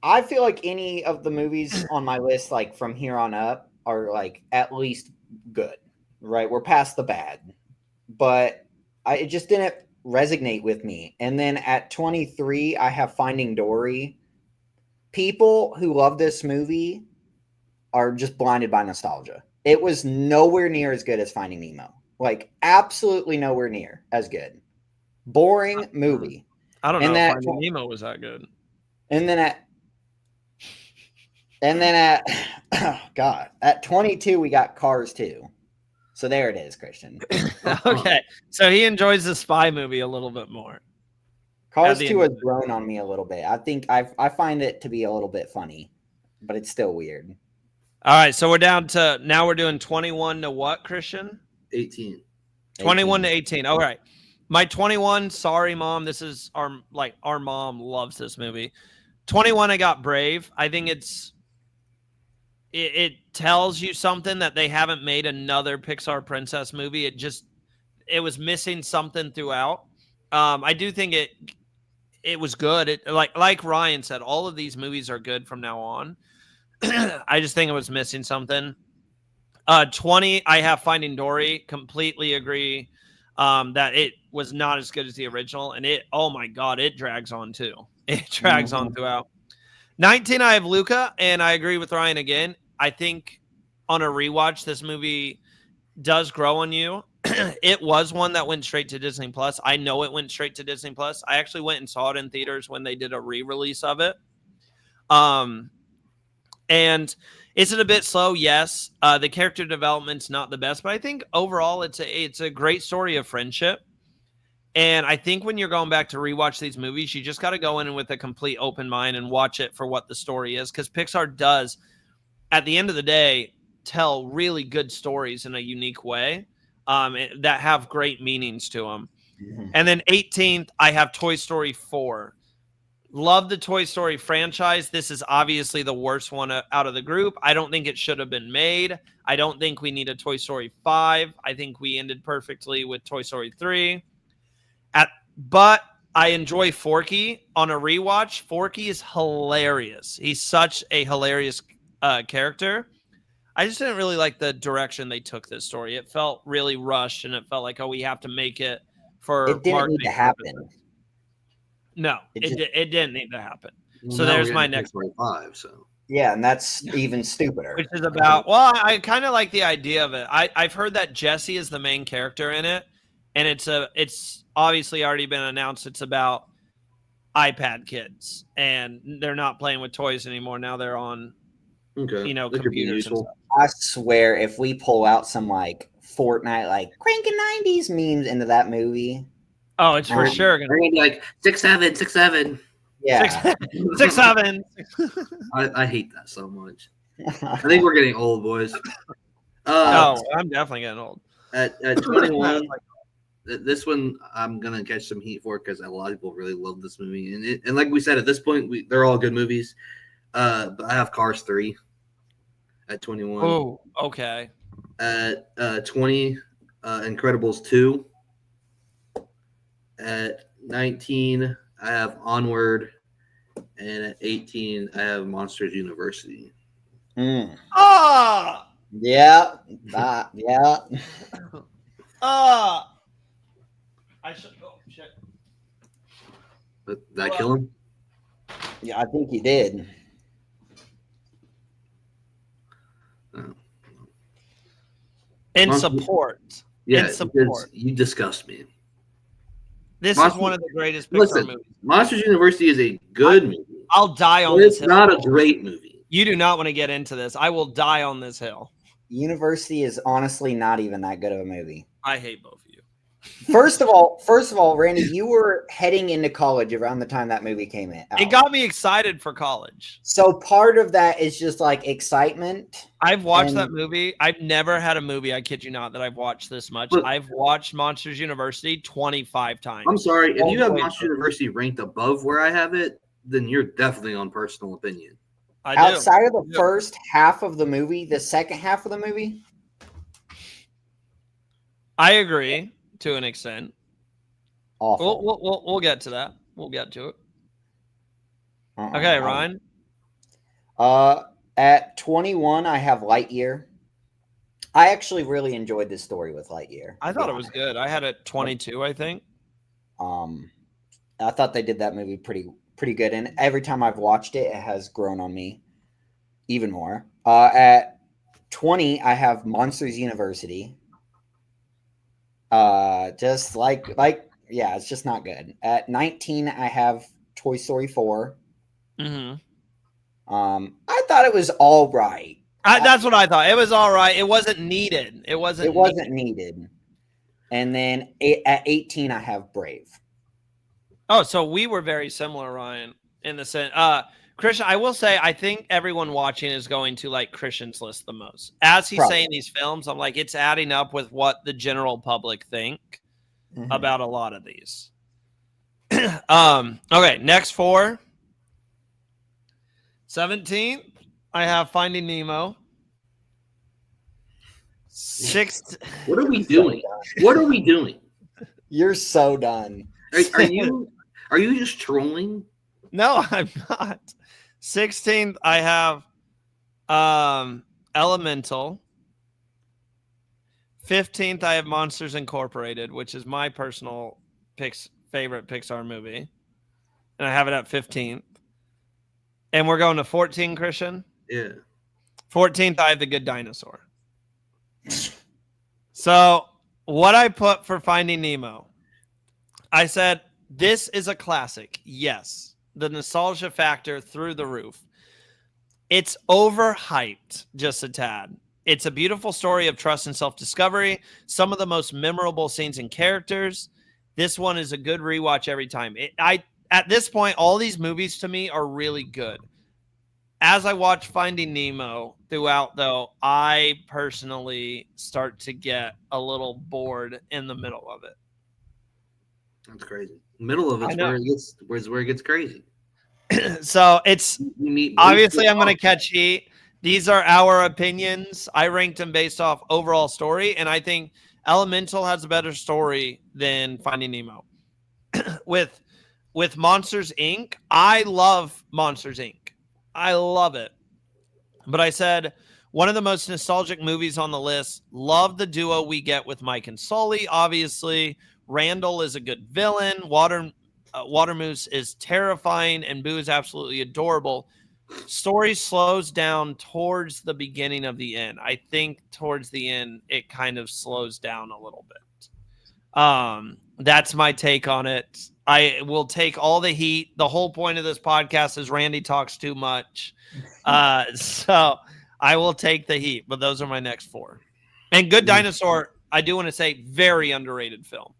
[SPEAKER 3] I feel like any of the movies on my list, like from here on up, are like at least good. Right, we're past the bad, but it just didn't resonate with me. And then at 23, I have Finding Dory. People who love this movie are just blinded by nostalgia. It was nowhere near as good as Finding Nemo. Like, absolutely nowhere near as good. Boring movie.
[SPEAKER 1] I don't know if Finding Nemo was that good.
[SPEAKER 3] And then at oh God, at 22, we got Cars 2. So there it is, Christian.
[SPEAKER 1] Okay. So he enjoys the spy movie a little bit more.
[SPEAKER 3] Cars 2 has grown on me a little bit. I think I find it to be a little bit funny, but it's still weird.
[SPEAKER 1] All right. So we're down to, now we're doing 21 to what, Christian?
[SPEAKER 4] 18.
[SPEAKER 1] 21 to 18. All right. My 21, sorry, Mom. This is our mom loves this movie. 21, I got Brave. I think it tells you something that they haven't made another Pixar princess movie. It was missing something throughout. I do think it was good. It like Ryan said, all of these movies are good from now on. I just think it was missing something. 20, I have Finding Dory. Completely agree that it was not as good as the original, and oh my God, it drags on too. It drags on throughout. 19, I have Luca, and I agree with Ryan again. I think on a rewatch, this movie does grow on you. It was one that went straight to Disney Plus. I know it went straight to Disney Plus. I actually went and saw it in theaters when they did a re-release of it. And is it a bit slow? Yes. The character development's not the best, but I think overall it's a great story of friendship. And I think when you're going back to rewatch these movies, you just got to go in with a complete open mind and watch it for what the story is. Because Pixar does, at the end of the day, tell really good stories in a unique way that have great meanings to them. Mm-hmm. And then 18th, I have Toy Story 4. Love the Toy Story franchise. This is obviously the worst one out of the group. I don't think it should have been made. I don't think we need a Toy Story 5. I think we ended perfectly with Toy Story 3. But I enjoy Forky on a rewatch. Forky is hilarious. He's such a hilarious character. I just didn't really like the direction they took this story. It felt really rushed, and it felt like, oh, we have to make it for
[SPEAKER 3] It didn't need to
[SPEAKER 1] marketing
[SPEAKER 3] happen.
[SPEAKER 1] purposes. No, it didn't need to happen.
[SPEAKER 4] Well,
[SPEAKER 1] So
[SPEAKER 4] now
[SPEAKER 1] there's
[SPEAKER 4] we're
[SPEAKER 1] my
[SPEAKER 4] getting
[SPEAKER 1] next,
[SPEAKER 4] 5. So
[SPEAKER 3] Yeah, and that's even stupider.
[SPEAKER 1] which is about. Well, I kind of like the idea of it. I've heard that Jesse is the main character in it, and it's obviously already been announced. It's about iPad kids, and they're not playing with toys anymore. Now they're on,
[SPEAKER 4] okay, that could be
[SPEAKER 1] computers and
[SPEAKER 4] useful.
[SPEAKER 1] stuff.
[SPEAKER 3] I swear, if we pull out some like Fortnite, like cranking 90s memes into that movie,
[SPEAKER 1] Oh, it's for sure
[SPEAKER 4] They're
[SPEAKER 1] gonna
[SPEAKER 4] gonna be like 6'7", 6'7".
[SPEAKER 3] yeah.
[SPEAKER 1] 6'7".
[SPEAKER 4] I hate that so much. I think we're getting old, boys.
[SPEAKER 1] Oh, I'm definitely getting old.
[SPEAKER 4] At 21, this one I'm gonna catch some heat for because a lot of people really love this movie, and like we said, at this point, they're all good movies. But I have Cars 3 at 21.
[SPEAKER 1] Oh, okay.
[SPEAKER 4] At 20, Incredibles 2. At 19, I have Onward, and at 18, I have Monsters University.
[SPEAKER 1] Ah,
[SPEAKER 3] Yeah. Yeah.
[SPEAKER 1] ah. I should. Oh shit.
[SPEAKER 4] Did I kill him?
[SPEAKER 3] Yeah, I think you did.
[SPEAKER 1] In
[SPEAKER 4] Monster-
[SPEAKER 1] support.
[SPEAKER 4] Yeah,
[SPEAKER 1] In support.
[SPEAKER 4] you disgust me.
[SPEAKER 1] This
[SPEAKER 4] Monster-
[SPEAKER 1] is one of the greatest Pixar
[SPEAKER 4] Listen,
[SPEAKER 1] movies.
[SPEAKER 4] Monsters University is a good movie.
[SPEAKER 1] I'll die on
[SPEAKER 4] But
[SPEAKER 1] this
[SPEAKER 4] it's
[SPEAKER 1] hill.
[SPEAKER 4] not a great movie.
[SPEAKER 1] You do not want to get into this. I will die on this hill.
[SPEAKER 3] University is honestly not even that good of a movie.
[SPEAKER 1] I hate both of you.
[SPEAKER 3] First of all, Randy, you were heading into college around the time that movie came in.
[SPEAKER 1] It got me excited for college.
[SPEAKER 3] So part of that is just like excitement.
[SPEAKER 1] I've watched
[SPEAKER 3] And-
[SPEAKER 1] that movie. I've never had a movie, I kid you not, that I've watched this much.
[SPEAKER 4] But-
[SPEAKER 1] I've watched Monsters University 25 times.
[SPEAKER 4] I'm sorry. If you have
[SPEAKER 1] Wait,
[SPEAKER 4] Monsters University ranked above where I have it, then you're definitely on personal opinion.
[SPEAKER 1] I do.
[SPEAKER 3] Outside of the
[SPEAKER 1] I do.
[SPEAKER 3] first half of the movie, the second half of the movie,
[SPEAKER 1] I agree to an extent.
[SPEAKER 3] awful.
[SPEAKER 1] We'll get to that. We'll get to it.
[SPEAKER 3] Uh-uh.
[SPEAKER 1] Okay, Ryan.
[SPEAKER 3] At 21, I have Lightyear. I actually really enjoyed this story with Lightyear.
[SPEAKER 1] I
[SPEAKER 3] to be
[SPEAKER 1] thought it was
[SPEAKER 3] honest.
[SPEAKER 1] good. I had it 22, I think.
[SPEAKER 3] I thought they did that movie pretty good, and every time I've watched it, it has grown on me even more. At 20, I have Monsters University. Just like yeah, it's just not good. At 19, I have Toy Story 4.
[SPEAKER 1] Mm-hmm.
[SPEAKER 3] I thought it was all right.
[SPEAKER 1] That's what I thought. It was all right. It wasn't needed. It wasn't
[SPEAKER 3] needed. And then at 18, I have Brave.
[SPEAKER 1] Oh, so we were very similar, Ryan, in the sense. Christian, I will say, I think everyone watching is going to like Christian's list the most. As he's
[SPEAKER 3] Probably.
[SPEAKER 1] saying these films, I'm like, it's adding up with what the general public think about a lot of these. Okay, next 4. 17th, I have Finding Nemo. 6th.
[SPEAKER 4] What are we doing? What are we doing?
[SPEAKER 3] You're so done.
[SPEAKER 4] Are you just trolling?
[SPEAKER 1] No, I'm not. 16th, I have Elemental. 15th, I have Monsters Incorporated, which is my personal favorite Pixar movie. And I have it at 15th. And we're going to 14, Christian?
[SPEAKER 4] Yeah.
[SPEAKER 1] 14th, I have The Good Dinosaur. So what I put for Finding Nemo, I said, this is a classic. Yes. The nostalgia factor through the roof. It's overhyped just a tad. It's a beautiful story of trust and self-discovery. Some of the most memorable scenes and characters. This one is a good rewatch every time. At this point, all these movies to me are really good. As I watch Finding Nemo throughout, though, I personally start to get a little bored in the middle of it.
[SPEAKER 4] That's crazy. Middle of it's where it gets crazy.
[SPEAKER 1] So it's obviously I'm going to catch heat. These are our opinions. I ranked them based off overall story, and I think Elemental has a better story than Finding Nemo. With Monsters Inc., I love Monsters Inc. I love it. But I said One of the most nostalgic movies on the list. Love the duo we get with Mike and Sully, obviously. Randall is a good villain. Water Moose is terrifying, and Boo is absolutely adorable. Story slows down towards the beginning of the end. I think towards the end, it kind of slows down a little bit. That's my take on it. I will take all the heat. The whole point of this podcast is Randy talks too much. So I will take the heat, but those are my next 4. And Good Dinosaur, I do want to say, very underrated film.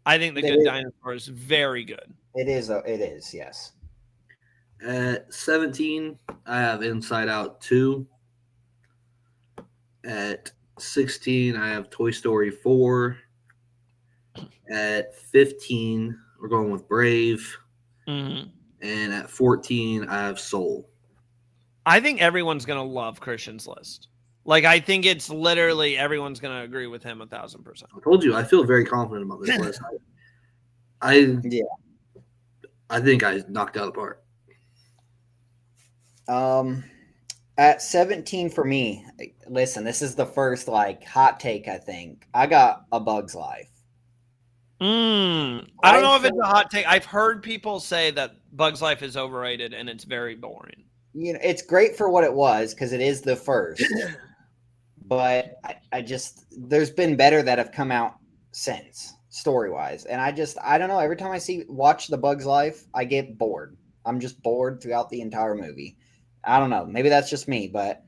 [SPEAKER 1] I think The Good Dinosaur is very good.
[SPEAKER 3] It is, yes.
[SPEAKER 4] At 17, I have Inside Out 2. At 16, I have Toy Story 4. At 15, we're going with Brave.
[SPEAKER 1] Mm-hmm.
[SPEAKER 4] And at 14, I have Soul.
[SPEAKER 1] I think everyone's going to love Christian's list. Like, I think it's literally everyone's going to agree with him 1,000%.
[SPEAKER 4] I told you, I feel very confident about this list. I think I knocked out the park.
[SPEAKER 3] At 17 for me, listen, this is the first hot take, I think. I got A Bug's Life.
[SPEAKER 1] I don't know if it's a hot take. I've heard people say that Bug's Life is overrated and it's very boring.
[SPEAKER 3] You know, it's great for what it was because it is the first. But I just, there's been better that have come out since, story-wise. And I don't know, every time I watch The Bug's Life, I get bored. I'm just bored throughout the entire movie. I don't know. Maybe that's just me, but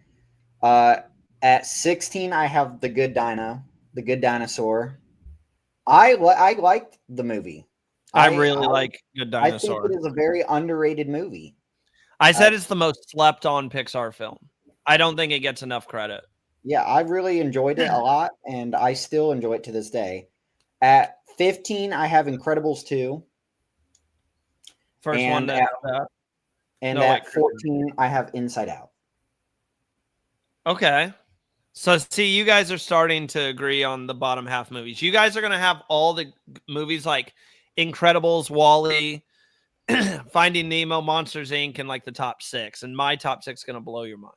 [SPEAKER 3] at 16, I have The Good Dinosaur. I liked the movie.
[SPEAKER 1] I really like Good Dinosaur.
[SPEAKER 3] I think it is a very underrated movie.
[SPEAKER 1] I said it's the most slept on Pixar film. I don't think it gets enough credit.
[SPEAKER 3] Yeah, I really enjoyed it a lot, and I still enjoy it to this day. At 15, I have Incredibles 2.
[SPEAKER 1] First one to have that.
[SPEAKER 3] And at 14, I have Inside Out.
[SPEAKER 1] Okay. So, see, you guys are starting to agree on the bottom half movies. You guys are going to have all the movies like Incredibles, WALL-E, Finding Nemo, Monsters, Inc., and like the top 6. And my top 6 is going to blow your mind.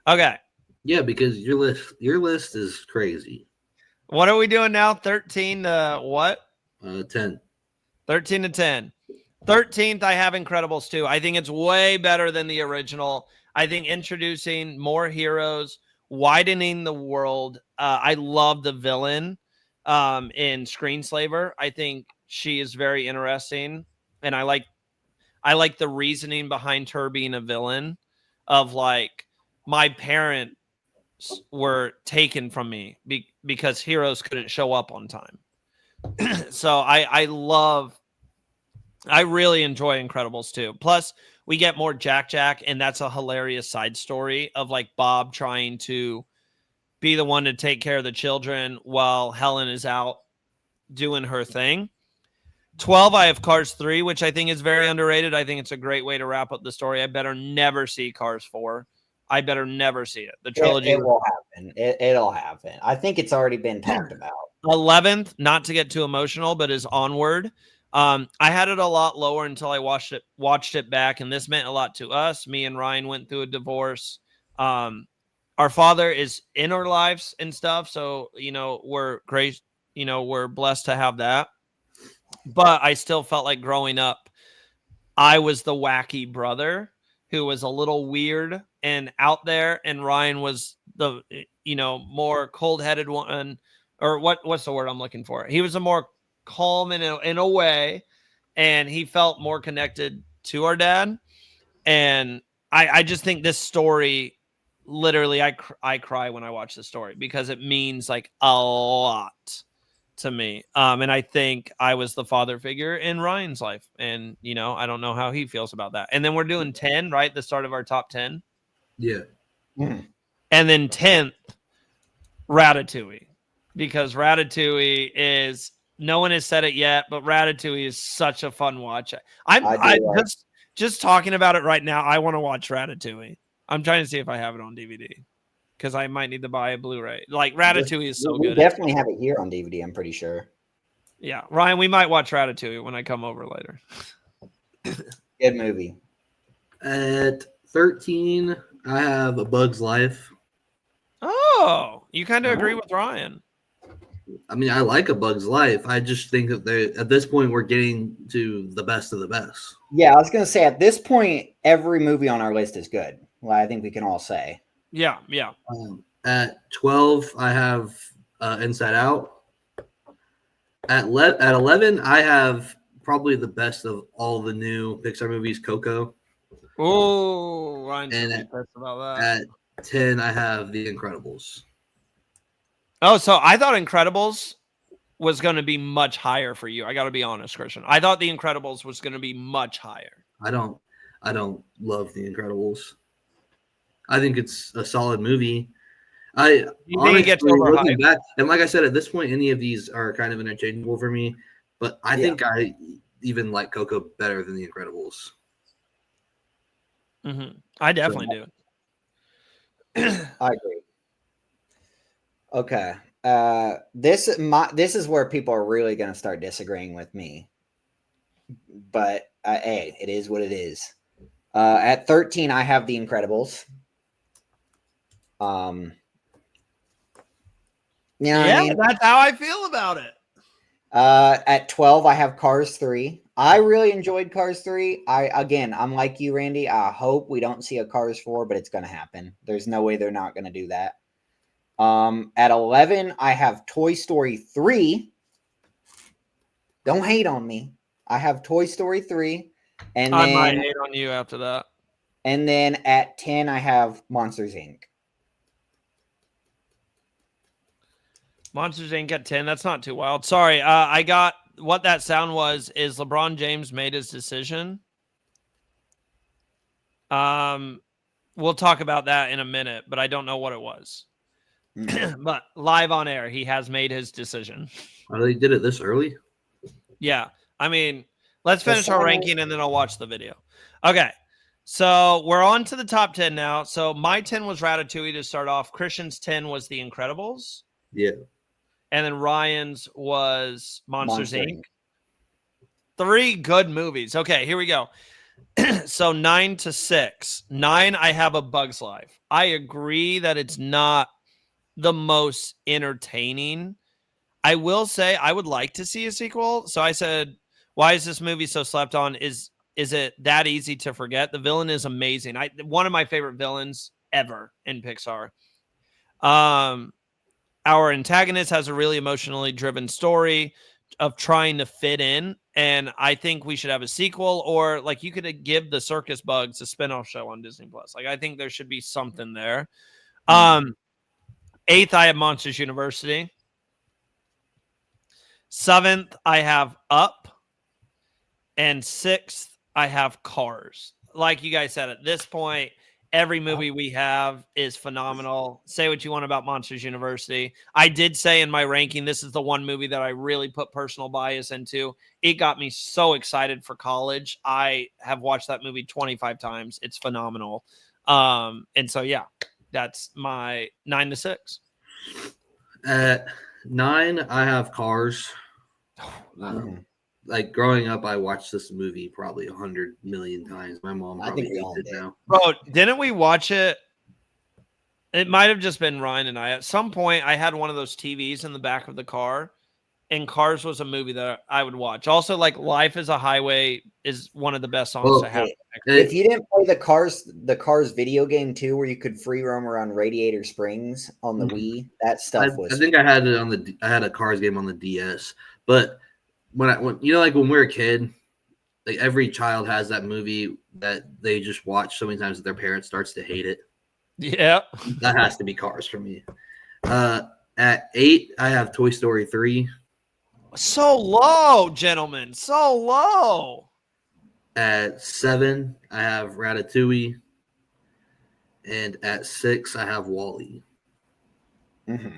[SPEAKER 1] Okay.
[SPEAKER 4] Yeah, because your list is crazy.
[SPEAKER 1] What are we doing now? 13 to what?
[SPEAKER 4] 10.
[SPEAKER 1] 13 to 10. 13th, I have Incredibles 2. I think it's way better than the original. I think introducing more heroes, widening the world. I love the villain in Screenslaver. I think she is very interesting, and I like the reasoning behind her being a villain. Of like, my parents were taken from me because heroes couldn't show up on time. So I really enjoy Incredibles 2. Plus, we get more Jack, and that's a hilarious side story of like Bob trying to be the one to take care of the children while Helen is out doing her thing. 12, I have Cars 3, which I think is very underrated. I think it's a great way to wrap up the story. I better never see Cars 4. I better never see it. The trilogy.
[SPEAKER 3] It will happen. It'll happen. I think it's already been talked about.
[SPEAKER 1] 11th, not to get too emotional, but is Onward. I had it a lot lower until I watched it back, and this meant a lot to us. Me and Ryan went through a divorce. Our father is in our lives and stuff, so we're great. We're blessed to have that. But I still felt like growing up, I was the wacky brother who was a little weird and out there, and Ryan was the more cold-headed one, or what's the word I'm looking for? He was a more calm in a way, and he felt more connected to our dad. And I just think this story, literally, I cry when I watch the story because it means like a lot to me. And I think I was the father figure in Ryan's life, and I don't know how he feels about that. And then we're doing 10, right? The start of our top 10.
[SPEAKER 4] Yeah.
[SPEAKER 3] Mm.
[SPEAKER 1] And then 10th, Ratatouille, because Ratatouille is, no one has said it yet, but Ratatouille is such a fun watch. I just talking about it right now. I want to watch Ratatouille. I'm trying to see if I have it on DVD because I might need to buy a Blu-ray. Like, Ratatouille is so
[SPEAKER 3] we
[SPEAKER 1] good.
[SPEAKER 3] Definitely have it here on DVD. I'm pretty sure.
[SPEAKER 1] Yeah, Ryan, we might watch Ratatouille when I come over later.
[SPEAKER 3] Good movie.
[SPEAKER 4] At 13, I have A Bug's Life.
[SPEAKER 1] Oh, you kind of agree with Ryan.
[SPEAKER 4] I mean, I like A Bug's Life. I just think that at this point we're getting to the best of the best.
[SPEAKER 3] Yeah, I was gonna say at this point, every movie on our list is good. Well, I think we can all say.
[SPEAKER 1] Yeah.
[SPEAKER 4] At 12, I have Inside Out. At 11, I have probably the best of all the new Pixar movies, Coco.
[SPEAKER 1] Oh, Ryan's
[SPEAKER 4] And
[SPEAKER 1] gonna be pissed about that.
[SPEAKER 4] At 10, I have The Incredibles.
[SPEAKER 1] Oh, so I thought Incredibles was going to be much higher for you. I got to be honest, Christian. I thought The Incredibles was going to be much higher.
[SPEAKER 4] I don't love The Incredibles. I think it's a solid movie. I honestly, looking back, and like I said, at this point, any of these are kind of interchangeable for me. But I think I even like Coco better than The Incredibles.
[SPEAKER 1] Mm-hmm. I definitely do.
[SPEAKER 3] I agree. Okay. This is where people are really going to start disagreeing with me. But hey, it is what it is. At 13, I have The Incredibles. You know what I mean?
[SPEAKER 1] That's how I feel about it.
[SPEAKER 3] At 12, I have Cars 3. I really enjoyed Cars 3. I'm like you, Randy. I hope we don't see a Cars 4, but it's going to happen. There's no way they're not going to do that. At 11, I have Toy Story 3. Don't hate on me. I have Toy Story 3. And
[SPEAKER 1] I might hate on you after that.
[SPEAKER 3] And then at 10, I have Monsters, Inc.
[SPEAKER 1] Monsters Inc. at 10. That's not too wild. Sorry. I got what that sound was is LeBron James made his decision. We'll talk about that in a minute, but I don't know what it was. But live on air, he has made his decision.
[SPEAKER 4] Oh, they did it this early?
[SPEAKER 1] Yeah. I mean, let's finish our ranking and then I'll watch the video. Okay. So we're on to the top 10 now. So my 10 was Ratatouille to start off. Christian's 10 was The Incredibles.
[SPEAKER 4] Yeah.
[SPEAKER 1] And then Ryan's was Monsters Inc. 3 good movies. Okay, here we go. So 9 to 6. 9, I have A Bug's Life. I agree that it's not the most entertaining. I will say I would like to see a sequel. So I said, why is this movie so slept on? Is it that easy to forget? The villain is amazing. One of my favorite villains ever in Pixar. Our antagonist has a really emotionally driven story of trying to fit in. And I think we should have a sequel, or like you could give the Circus Bugs a spinoff show on Disney Plus. Like I think there should be something there. 8th, I have Monsters University. 7th, I have Up. And 6th, I have Cars. Like you guys said, at this point, every movie we have is phenomenal. Say what you want about Monsters University. I did say in my ranking, this is the one movie that I really put personal bias into. It got me so excited for college. I have watched that movie 25 times. It's phenomenal. And so, yeah, that's my 9 to 6.
[SPEAKER 4] At 9, I have Cars. Like growing up, I watched this movie probably 100 million times. My mom probably hates it now.
[SPEAKER 1] Bro, didn't we watch it? It might have just been Ryan and I. At some point, I had one of those TVs in the back of the car, and Cars was a movie that I would watch. Also, like Life is a Highway is one of the best songs to have.
[SPEAKER 3] If you didn't play the Cars video game too, where you could free roam around Radiator Springs on the Wii, that stuff was.
[SPEAKER 4] I think I had it I had a Cars game on the DS, but when you know, like when we were a kid, like every child has that movie that they just watch so many times that their parent starts to hate it.
[SPEAKER 1] Yeah,
[SPEAKER 4] that has to be Cars for me. At 8, I have Toy Story 3.
[SPEAKER 1] So low, gentlemen, so low.
[SPEAKER 4] At 7, I have Ratatouille, and at 6, I have WALL-E.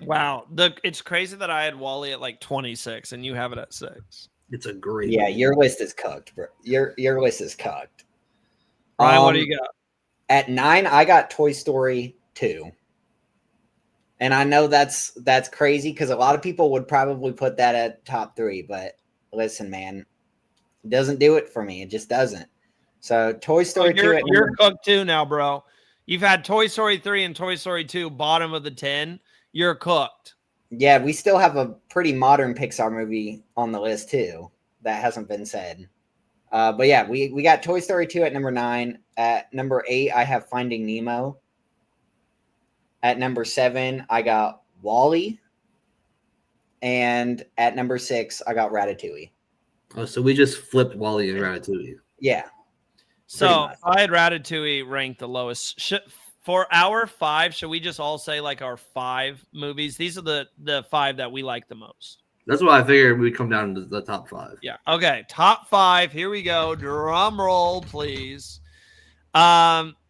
[SPEAKER 1] Wow, it's crazy that I had WALL-E at like 26 and you have it at 6.
[SPEAKER 4] It's a great
[SPEAKER 3] movie. Your list is cooked, bro. Your list is cooked.
[SPEAKER 1] Ryan, what do you got?
[SPEAKER 3] At 9, I got Toy Story 2. And I know that's crazy because a lot of people would probably put that at top 3, but listen, man, it doesn't do it for me. It just doesn't. So Toy Story 2
[SPEAKER 1] you're cooked too now, bro. You've had Toy Story 3 and Toy Story 2 bottom of the 10. you're cooked.
[SPEAKER 3] Yeah, we still have a pretty modern Pixar movie on the list too that hasn't been said. But yeah, we got Toy Story 2 at number 9. At number 8, I have Finding Nemo. At number 7, I got Wall-E. And at number 6, I got Ratatouille.
[SPEAKER 4] Oh, so we just flipped Wall-E and Ratatouille.
[SPEAKER 3] Yeah.
[SPEAKER 1] So I had Ratatouille ranked the lowest. For our 5, should we just all say like our 5 movies? These are the 5 that we like the most.
[SPEAKER 4] That's why I figured we'd come down to the top 5.
[SPEAKER 1] Yeah. Okay. Top 5. Here we go. Drum roll, please.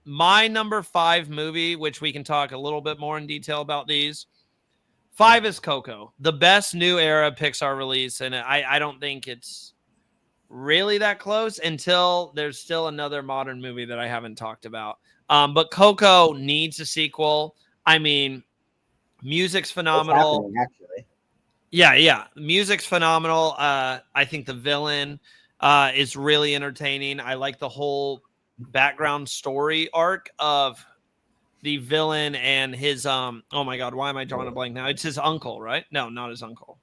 [SPEAKER 1] My number 5 movie, which we can talk a little bit more in detail about these. 5 is Coco, the best new era Pixar release, and I don't think it's really that close until there's still another modern movie that I haven't talked about. But Coco needs a sequel. I mean, music's phenomenal.
[SPEAKER 3] Actually.
[SPEAKER 1] Yeah. Music's phenomenal. I think the villain is really entertaining. I like the whole background story arc of the villain and his oh my god, why am I drawing a blank now? It's his uncle, right? No, not his uncle.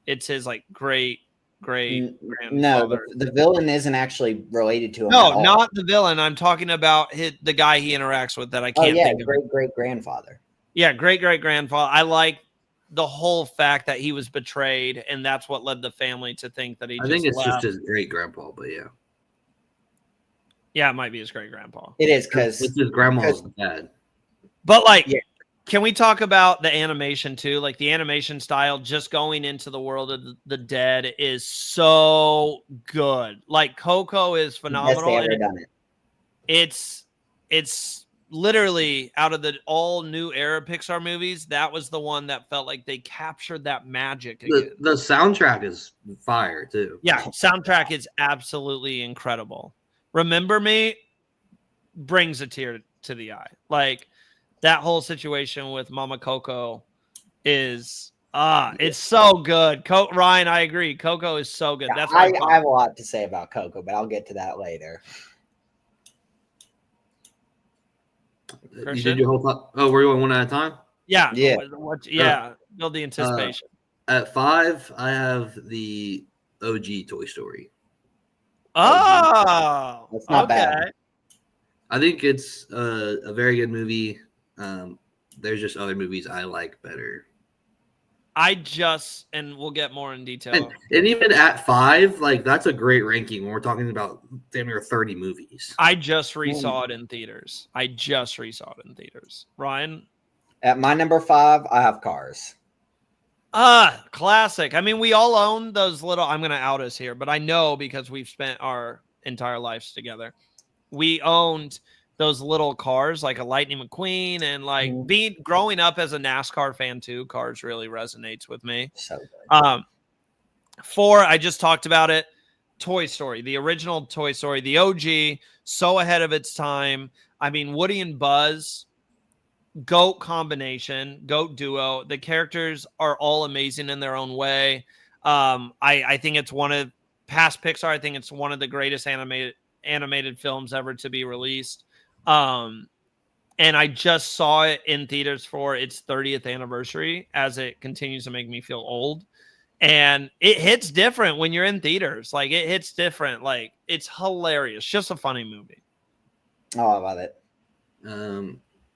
[SPEAKER 1] It's his like great grandfather.
[SPEAKER 3] No, the villain isn't actually related to him.
[SPEAKER 1] No, not the villain. I'm talking about the guy he interacts with that I can't think of.
[SPEAKER 3] Great grandfather.
[SPEAKER 1] Yeah, great grandfather. I like the whole fact that he was betrayed, and that's what led the family to think that
[SPEAKER 4] I think it's just his great grandpa, but yeah.
[SPEAKER 1] Yeah, it might be his great grandpa.
[SPEAKER 3] It is because
[SPEAKER 4] it's his grandma's dad.
[SPEAKER 1] But like, can we talk about the animation too? Like the animation style, just going into the world of the dead is so good. Like Coco is phenomenal.
[SPEAKER 3] Yes, they ever done it.
[SPEAKER 1] It's literally out of the all new era Pixar movies, that was the one that felt like they captured that magic again.
[SPEAKER 4] The soundtrack is fire too.
[SPEAKER 1] Yeah, soundtrack is absolutely incredible. Remember Me brings a tear to the eye. Like that whole situation with Mama Coco is it's so good. Ryan, I agree. Coco is so good. That's
[SPEAKER 3] I have a lot to say about Coco, but I'll get to that later.
[SPEAKER 4] You did your whole thought. Oh, were you on one at a time?
[SPEAKER 1] Yeah. Build the anticipation.
[SPEAKER 4] At 5, I have the OG Toy Story.
[SPEAKER 1] Oh,
[SPEAKER 3] that's not bad.
[SPEAKER 4] I think it's a very good movie. There's just other movies I like better.
[SPEAKER 1] And we'll get more in detail.
[SPEAKER 4] And even at 5, like that's a great ranking when we're talking about damn near 30 movies.
[SPEAKER 1] I just resaw it in theaters. Ryan?
[SPEAKER 3] At my number 5, I have Cars.
[SPEAKER 1] Classic. I mean, we all own those little, I'm going to out us here, but I know because we've spent our entire lives together. We owned those little cars like a Lightning McQueen, and like growing up as a NASCAR fan too, Cars really resonates with me.
[SPEAKER 3] So good.
[SPEAKER 1] 4, I just talked about it. Toy Story, the original Toy Story, the OG, so ahead of its time. I mean, Woody and Buzz, GOAT combination, GOAT duo. The characters are all amazing in their own way. I think it's one of past Pixar. I think it's one of the greatest animated films ever to be released. And I just saw it in theaters for its 30th anniversary as it continues to make me feel old. And it hits different when you're in theaters. Like it hits different. Like it's hilarious. Just a funny movie.
[SPEAKER 3] Oh, I love it.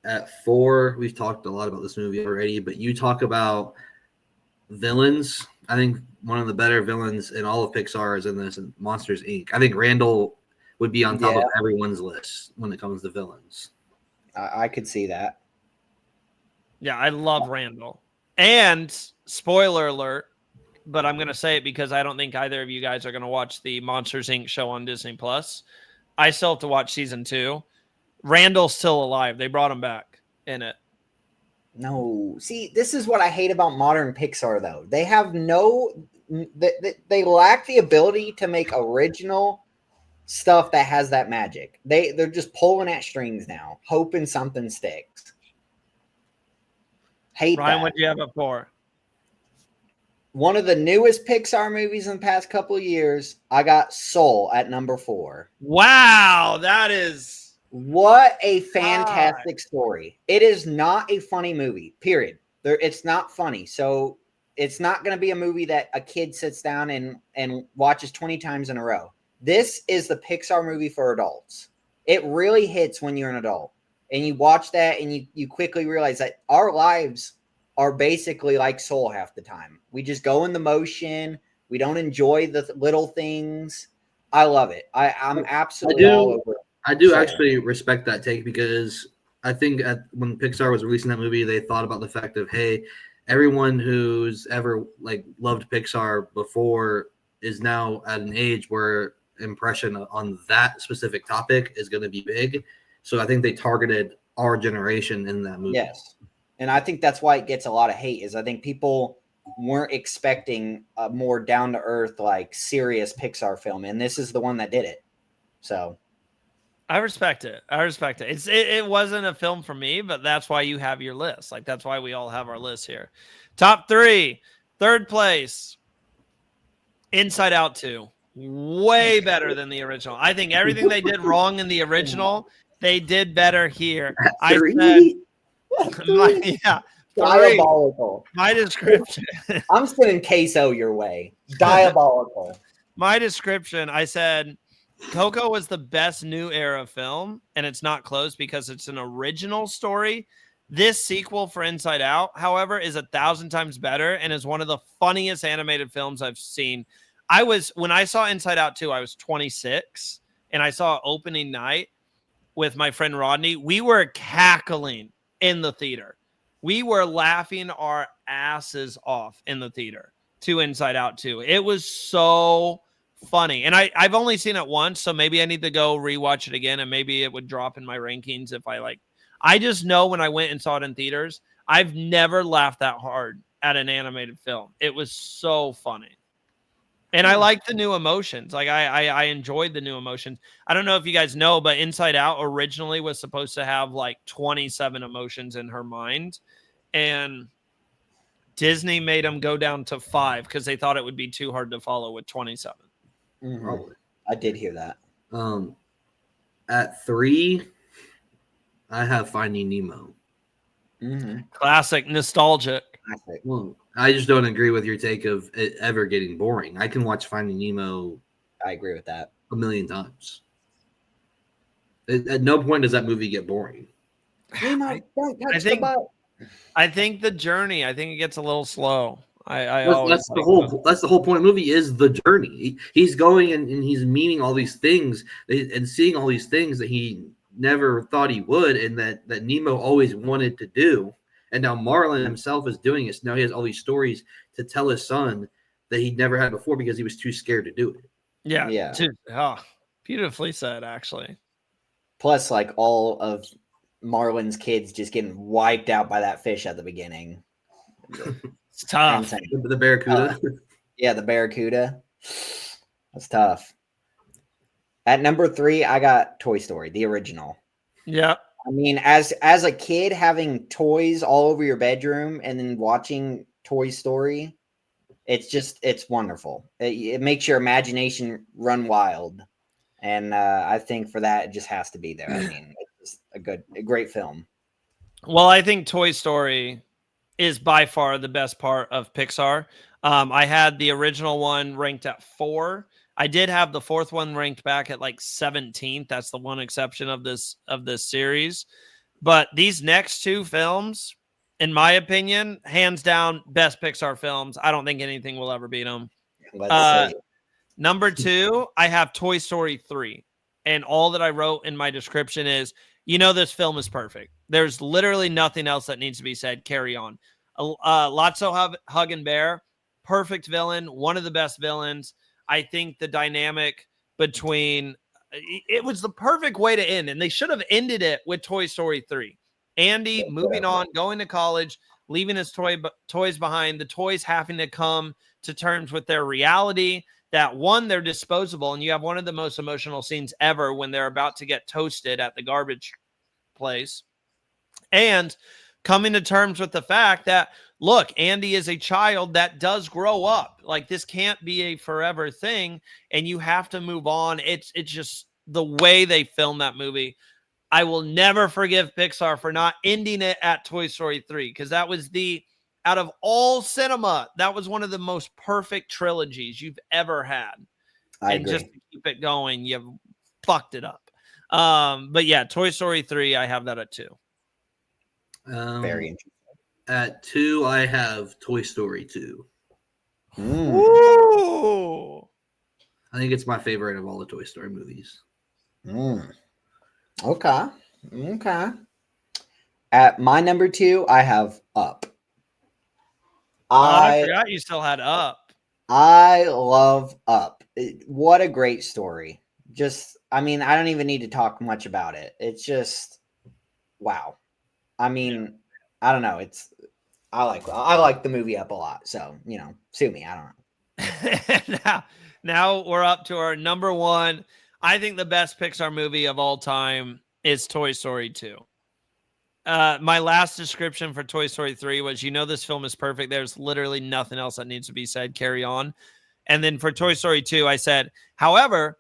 [SPEAKER 4] At 4, we've talked a lot about this movie already, but you talk about villains. I think one of the better villains in all of Pixar is in this, in Monsters, Inc. I think Randall would be on top of everyone's list when it comes to villains.
[SPEAKER 3] I could see that.
[SPEAKER 1] Yeah, I love Randall. And spoiler alert, but I'm going to say it because I don't think either of you guys are going to watch the Monsters, Inc. show on Disney+. I still have to watch season 2. Randall's still alive. They brought him back in it.
[SPEAKER 3] No. See, this is what I hate about modern Pixar, though. They have they lack the ability to make original stuff that has that magic. They're just pulling at strings now, hoping something sticks. Hate
[SPEAKER 1] Ryan,
[SPEAKER 3] that.
[SPEAKER 1] what do you have up for?
[SPEAKER 3] One of the newest Pixar movies in the past couple of years, I got Soul at number 4.
[SPEAKER 1] Wow, that is...
[SPEAKER 3] What a fantastic story. It is not a funny movie, period. It's not funny. So it's not going to be a movie that a kid sits down and watches 20 times in a row. This is the Pixar movie for adults. It really hits when you're an adult. And you watch that and you quickly realize that our lives are basically like Soul half the time. We just go in the motion. We don't enjoy the little things. I love it. I'm absolutely all over it.
[SPEAKER 4] I do
[SPEAKER 3] Soul.
[SPEAKER 4] actually respect that take, because I think when Pixar was releasing that movie, they thought about the fact of, hey, everyone who's ever like loved Pixar before is now at an age where impression on that specific topic is going to be big. So I think they targeted our generation in that movie.
[SPEAKER 3] Yes. And I think that's why it gets a lot of hate, is I think people weren't expecting a more down to earth, like serious Pixar film. And this is the one that did it. So
[SPEAKER 1] I respect it. It wasn't a film for me, but that's why you have your list. Like, that's why we all have our list here. Top 3, third place, Inside Out 2. Way better than the original. I think everything they did wrong in the original, they did better here. I said, yeah, 3.
[SPEAKER 3] Diabolical.
[SPEAKER 1] My description.
[SPEAKER 3] I'm sending queso your way. Diabolical.
[SPEAKER 1] My description, I said, Coco was the best new era film, and it's not close because it's an original story. This sequel for Inside Out, however, is 1,000 times better and is one of the funniest animated films I've seen. When I saw Inside Out 2, I was 26, and I saw opening night with my friend Rodney. We were cackling in the theater. We were laughing our asses off in the theater to Inside Out 2. It was so funny. And I've only seen it once, so maybe I need to go rewatch it again, and maybe it would drop in my rankings if I just know when I went and saw it in theaters, I've never laughed that hard at an animated film. It was so funny. And I like the new emotions. Like I enjoyed the new emotions. I don't know if you guys know, but Inside Out originally was supposed to have like 27 emotions in her mind. And Disney made them go down to 5 because they thought it would be too hard to follow with 27.
[SPEAKER 3] Mm-hmm. I did hear that.
[SPEAKER 4] At 3, I have Finding Nemo.
[SPEAKER 3] Mm-hmm.
[SPEAKER 1] Classic, nostalgic.
[SPEAKER 3] Classic.
[SPEAKER 4] Well, I just don't agree with your take of it ever getting boring. I can watch Finding Nemo.
[SPEAKER 3] I agree with that.
[SPEAKER 4] 1,000,000 times. At no point does that movie get boring.
[SPEAKER 3] Nemo, don't touch the boat.
[SPEAKER 1] I think the journey, I think it gets a little slow.
[SPEAKER 4] That's the whole point of the movie, is the journey. He's going and he's meeting all these things and seeing all these things that he never thought he would, and that Nemo always wanted to do. And now Marlin himself is doing it. So now he has all these stories to tell his son that he'd never had before because he was too scared to do it.
[SPEAKER 1] Yeah. Beautifully said, actually.
[SPEAKER 3] Plus, like, all of Marlin's kids just getting wiped out by that fish at the beginning.
[SPEAKER 1] It's tough.
[SPEAKER 4] The Barracuda.
[SPEAKER 3] Yeah, the Barracuda. That's tough. At number 3, I got Toy Story, the original.
[SPEAKER 1] Yeah.
[SPEAKER 3] I mean, as a kid, having toys all over your bedroom and then watching Toy Story, it's wonderful. It makes your imagination run wild. And I think for that, it just has to be there. I mean, it's a great film.
[SPEAKER 1] Well, I think Toy Story is by far the best part of Pixar. I had the original one ranked at 4. I did have the 4th one ranked back at like 17th. That's the one exception of this series. But these next 2 films, in my opinion, hands down, best Pixar films. I don't think anything will ever beat them. Number 2, I have Toy Story 3. And all that I wrote in my description is, this film is perfect. There's literally nothing else that needs to be said. Carry on. Lotso Hug and Bear, perfect villain, one of the best villains. I think the dynamic between it was the perfect way to end, and they should have ended it with Toy Story 3. Andy moving on, going to college, leaving his toys behind, the toys having to come to terms with their reality, that one, they're disposable, and you have one of the most emotional scenes ever when they're about to get toasted at the garbage place, and coming to terms with the fact that, look, Andy is a child that does grow up. Like, this can't be a forever thing, and you have to move on. It's just the way they filmed that movie. I will never forgive Pixar for not ending it at Toy Story 3, because that was out of all cinema, that was one of the most perfect trilogies you've ever had.
[SPEAKER 3] I
[SPEAKER 1] And
[SPEAKER 3] agree.
[SPEAKER 1] just to keep it going, you fucked it up. But yeah, Toy Story 3, I have that at 2.
[SPEAKER 3] Very interesting.
[SPEAKER 4] At 2, I have Toy Story 2.
[SPEAKER 1] Ooh.
[SPEAKER 4] I think it's my favorite of all the Toy Story movies.
[SPEAKER 3] Okay. At my number 2, I have Up.
[SPEAKER 1] I forgot you still had Up.
[SPEAKER 3] I love Up. What a great story. I don't even need to talk much about it. It's just, wow. I don't know. I like the movie Up a lot. So, sue me. I don't know.
[SPEAKER 1] now we're up to our number 1. I think the best Pixar movie of all time is Toy Story 2. My last description for Toy Story 3 was, this film is perfect. There's literally nothing else that needs to be said. Carry on. And then for Toy Story 2, I said, however,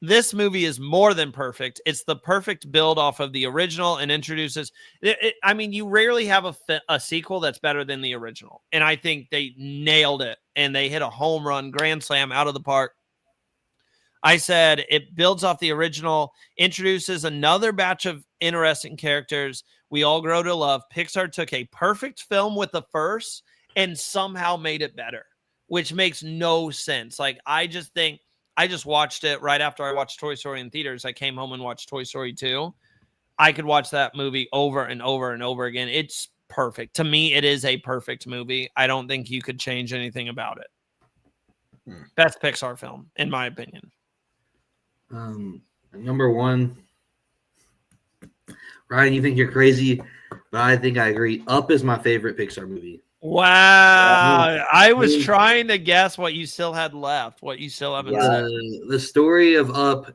[SPEAKER 1] this movie is more than perfect. It's the perfect build off of the original and introduces you rarely have a sequel that's better than the original. And I think they nailed it, and they hit a home run, grand slam out of the park. I said it builds off the original, introduces another batch of interesting characters we all grow to love. Pixar took a perfect film with the first and somehow made it better, which makes no sense. Like, I just watched it right after I watched Toy Story in theaters. I came home and watched Toy Story 2. I could watch that movie over and over and over again. It's perfect. To me, it is a perfect movie. I don't think you could change anything about it. Best Pixar film, in my opinion.
[SPEAKER 4] Number 1, Ryan, you think you're crazy, but I think I agree. Up is my favorite Pixar movie.
[SPEAKER 1] Wow. I was trying to guess what you still had left, what you still haven't said.
[SPEAKER 4] The story of Up,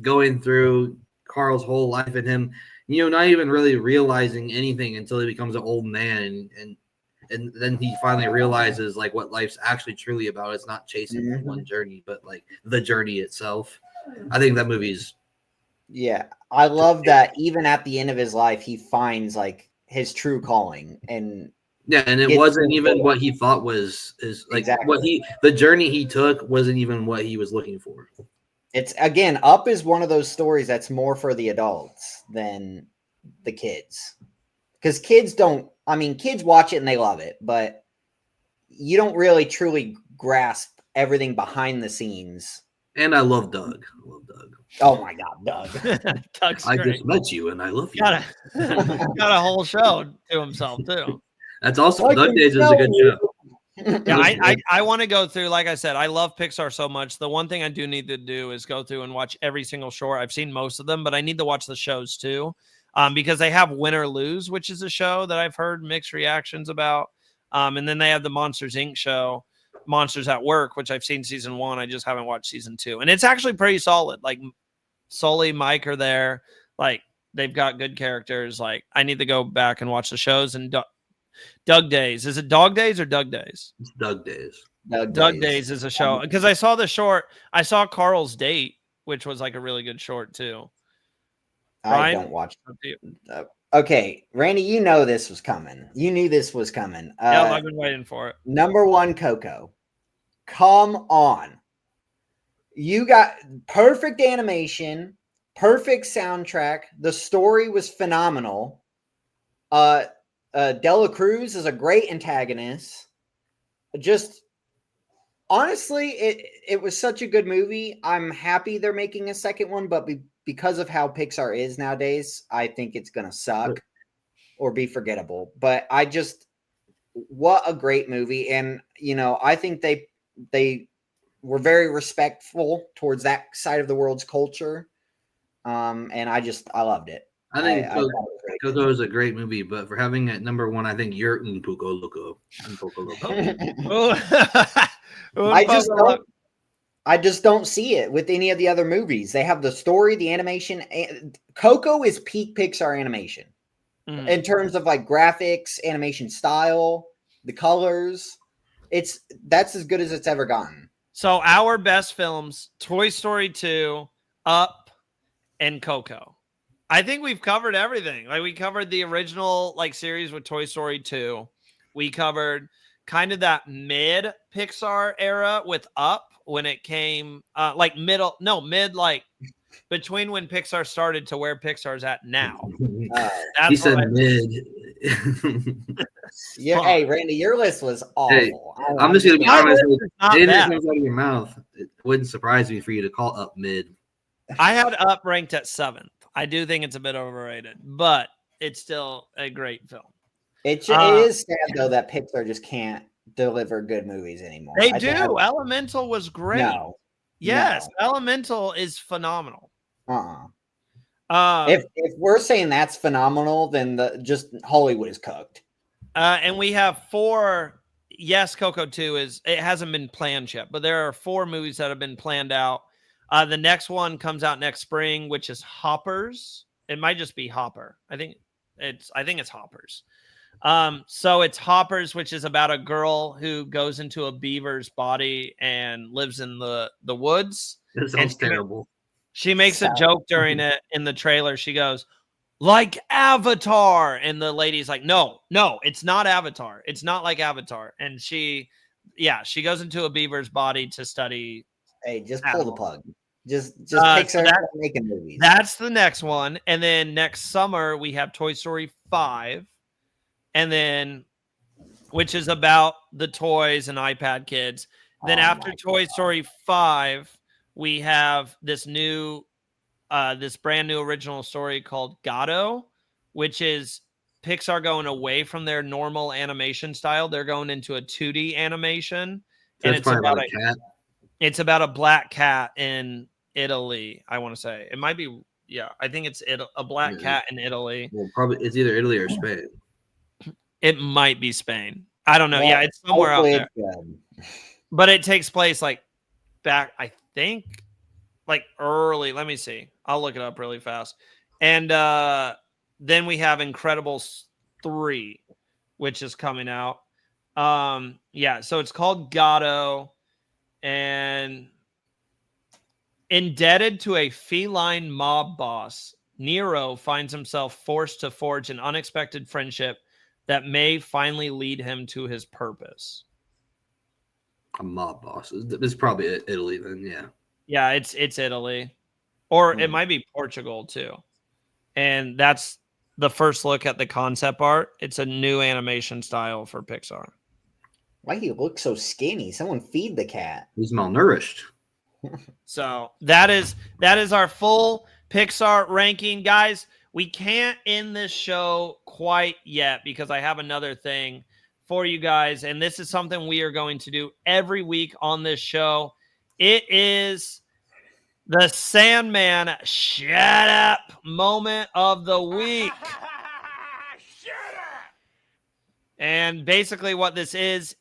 [SPEAKER 4] going through Carl's whole life and him, not even really realizing anything until he becomes an old man, and then he finally realizes like what life's actually truly about. It's not chasing one journey, but like the journey itself. I think that movie's.
[SPEAKER 3] Yeah, I love that even at the end of his life, he finds like his true calling. And
[SPEAKER 4] it wasn't even what he thought was like exactly. The journey he took wasn't even what he was looking for.
[SPEAKER 3] It's, again, Up is one of those stories that's more for the adults than the kids. Because kids kids watch it and they love it, but you don't really truly grasp everything behind the scenes.
[SPEAKER 4] And I love Doug.
[SPEAKER 3] Oh my God, Doug.
[SPEAKER 4] I just met you and I love you.
[SPEAKER 1] Got a whole show to himself too.
[SPEAKER 4] That's awesome. Doug Days is a good show.
[SPEAKER 1] Yeah, I want to go through, like I said, I love Pixar so much. The one thing I do need to do is go through and watch every single short. I've seen most of them, but I need to watch the shows too, because they have Win or Lose, which is a show that I've heard mixed reactions about. And then they have the Monsters, Inc. show, Monsters at Work, which I've seen season 1. I just haven't watched season 2. And it's actually pretty solid. Like, Sully, Mike are there. Like, they've got good characters. Like, I need to go back and watch the shows. And Doug Days. Is it Dog Days or Doug Days?
[SPEAKER 4] It's Doug Days.
[SPEAKER 1] Doug Days is a show. Because I saw the short. I saw Carl's Date, which was like a really good short too.
[SPEAKER 3] I don't watch it. Okay, Randy, you know this was coming. You knew this was coming.
[SPEAKER 1] Yeah, I've been waiting for it.
[SPEAKER 3] Number 1, Coco. Come on. You got perfect animation, perfect soundtrack. The story was phenomenal. Dela Cruz is a great antagonist. Just honestly, it was such a good movie. I'm happy they're making a second one, but because of how Pixar is nowadays, I think it's gonna suck or be forgettable. But what a great movie. And I think they were very respectful towards that side of the world's culture. And I loved it.
[SPEAKER 4] I think Coco is a great movie, but for having it number 1, I think you're Un Poco Loco.
[SPEAKER 3] I just don't see it with any of the other movies. They have the story, the animation. Coco is peak Pixar animation in terms of like graphics, animation style, the colors. That's as good as it's ever gotten.
[SPEAKER 1] So our best films: Toy Story 2, Up, and Coco. I think we've covered everything. Like we covered the original like series with Toy Story 2. We covered kind of that mid Pixar era with Up when it came like mid like between when Pixar started to where Pixar's at now.
[SPEAKER 4] He
[SPEAKER 1] That's
[SPEAKER 4] said
[SPEAKER 1] what
[SPEAKER 4] mid.
[SPEAKER 3] Yeah, hey Randy, your list was awful.
[SPEAKER 4] I'm just gonna be honest. Anything that
[SPEAKER 1] bad.
[SPEAKER 4] comes out of your mouth, it wouldn't surprise me for you to call Up mid.
[SPEAKER 1] I had Up ranked at 7th. I do think it's a bit overrated, but it's still a great film.
[SPEAKER 3] It is sad though that Pixar just can't deliver good movies anymore.
[SPEAKER 1] They do. Elemental was great.
[SPEAKER 3] No.
[SPEAKER 1] Yes, Elemental is phenomenal.
[SPEAKER 3] If we're saying that's phenomenal, then just Hollywood is cooked.
[SPEAKER 1] And we have 4. Yes, Coco 2 it hasn't been planned yet, but there are 4 movies that have been planned out. The next one comes out next spring, which is Hoppers. It might just be Hopper. I think it's Hoppers. So it's Hoppers, which is about a girl who goes into a beaver's body and lives in the woods.
[SPEAKER 4] That sounds terrible.
[SPEAKER 1] She makes a joke during it in the trailer. She goes, like Avatar. And the lady's like, no, it's not Avatar. It's not like Avatar. And she goes into a beaver's body to study.
[SPEAKER 3] Hey, just pull the plug. Just Pixar making movies.
[SPEAKER 1] That's the next one. And then next summer we have Toy Story 5. And then, which is about the toys and iPad kids. Then after Toy Story 5, we have this brand new original story called Gato, which is Pixar going away from their normal animation style. They're going into a 2D animation.
[SPEAKER 4] So
[SPEAKER 1] and
[SPEAKER 4] it's about a cat.
[SPEAKER 1] It's about a black cat in Italy, I want to say. It might be, I think it's a black cat in Italy.
[SPEAKER 4] Well, probably it's either Italy or Spain.
[SPEAKER 1] It might be Spain. I don't know. Yeah, it's somewhere out there. But it takes place like back, I think, like early. Let me see. I'll look it up really fast. And then we have Incredibles 3, which is coming out. So it's called Gato. And indebted to a feline mob boss, Nero finds himself forced to forge an unexpected friendship that may finally lead him to his purpose.
[SPEAKER 4] A mob boss. It's probably Italy then, yeah.
[SPEAKER 1] Yeah, it's Italy. Or it might be Portugal too. And that's the first look at the concept art. It's a new animation style for Pixar.
[SPEAKER 3] Why he looks so skinny? Someone feed the cat.
[SPEAKER 4] He's malnourished.
[SPEAKER 1] So that is our full Pixar ranking, guys. We can't end this show quite yet because I have another thing for you guys. And this is something we are going to do every week on this show. It is the Sandman Shut Up moment of the week.
[SPEAKER 2] Shut up!
[SPEAKER 1] And basically what this is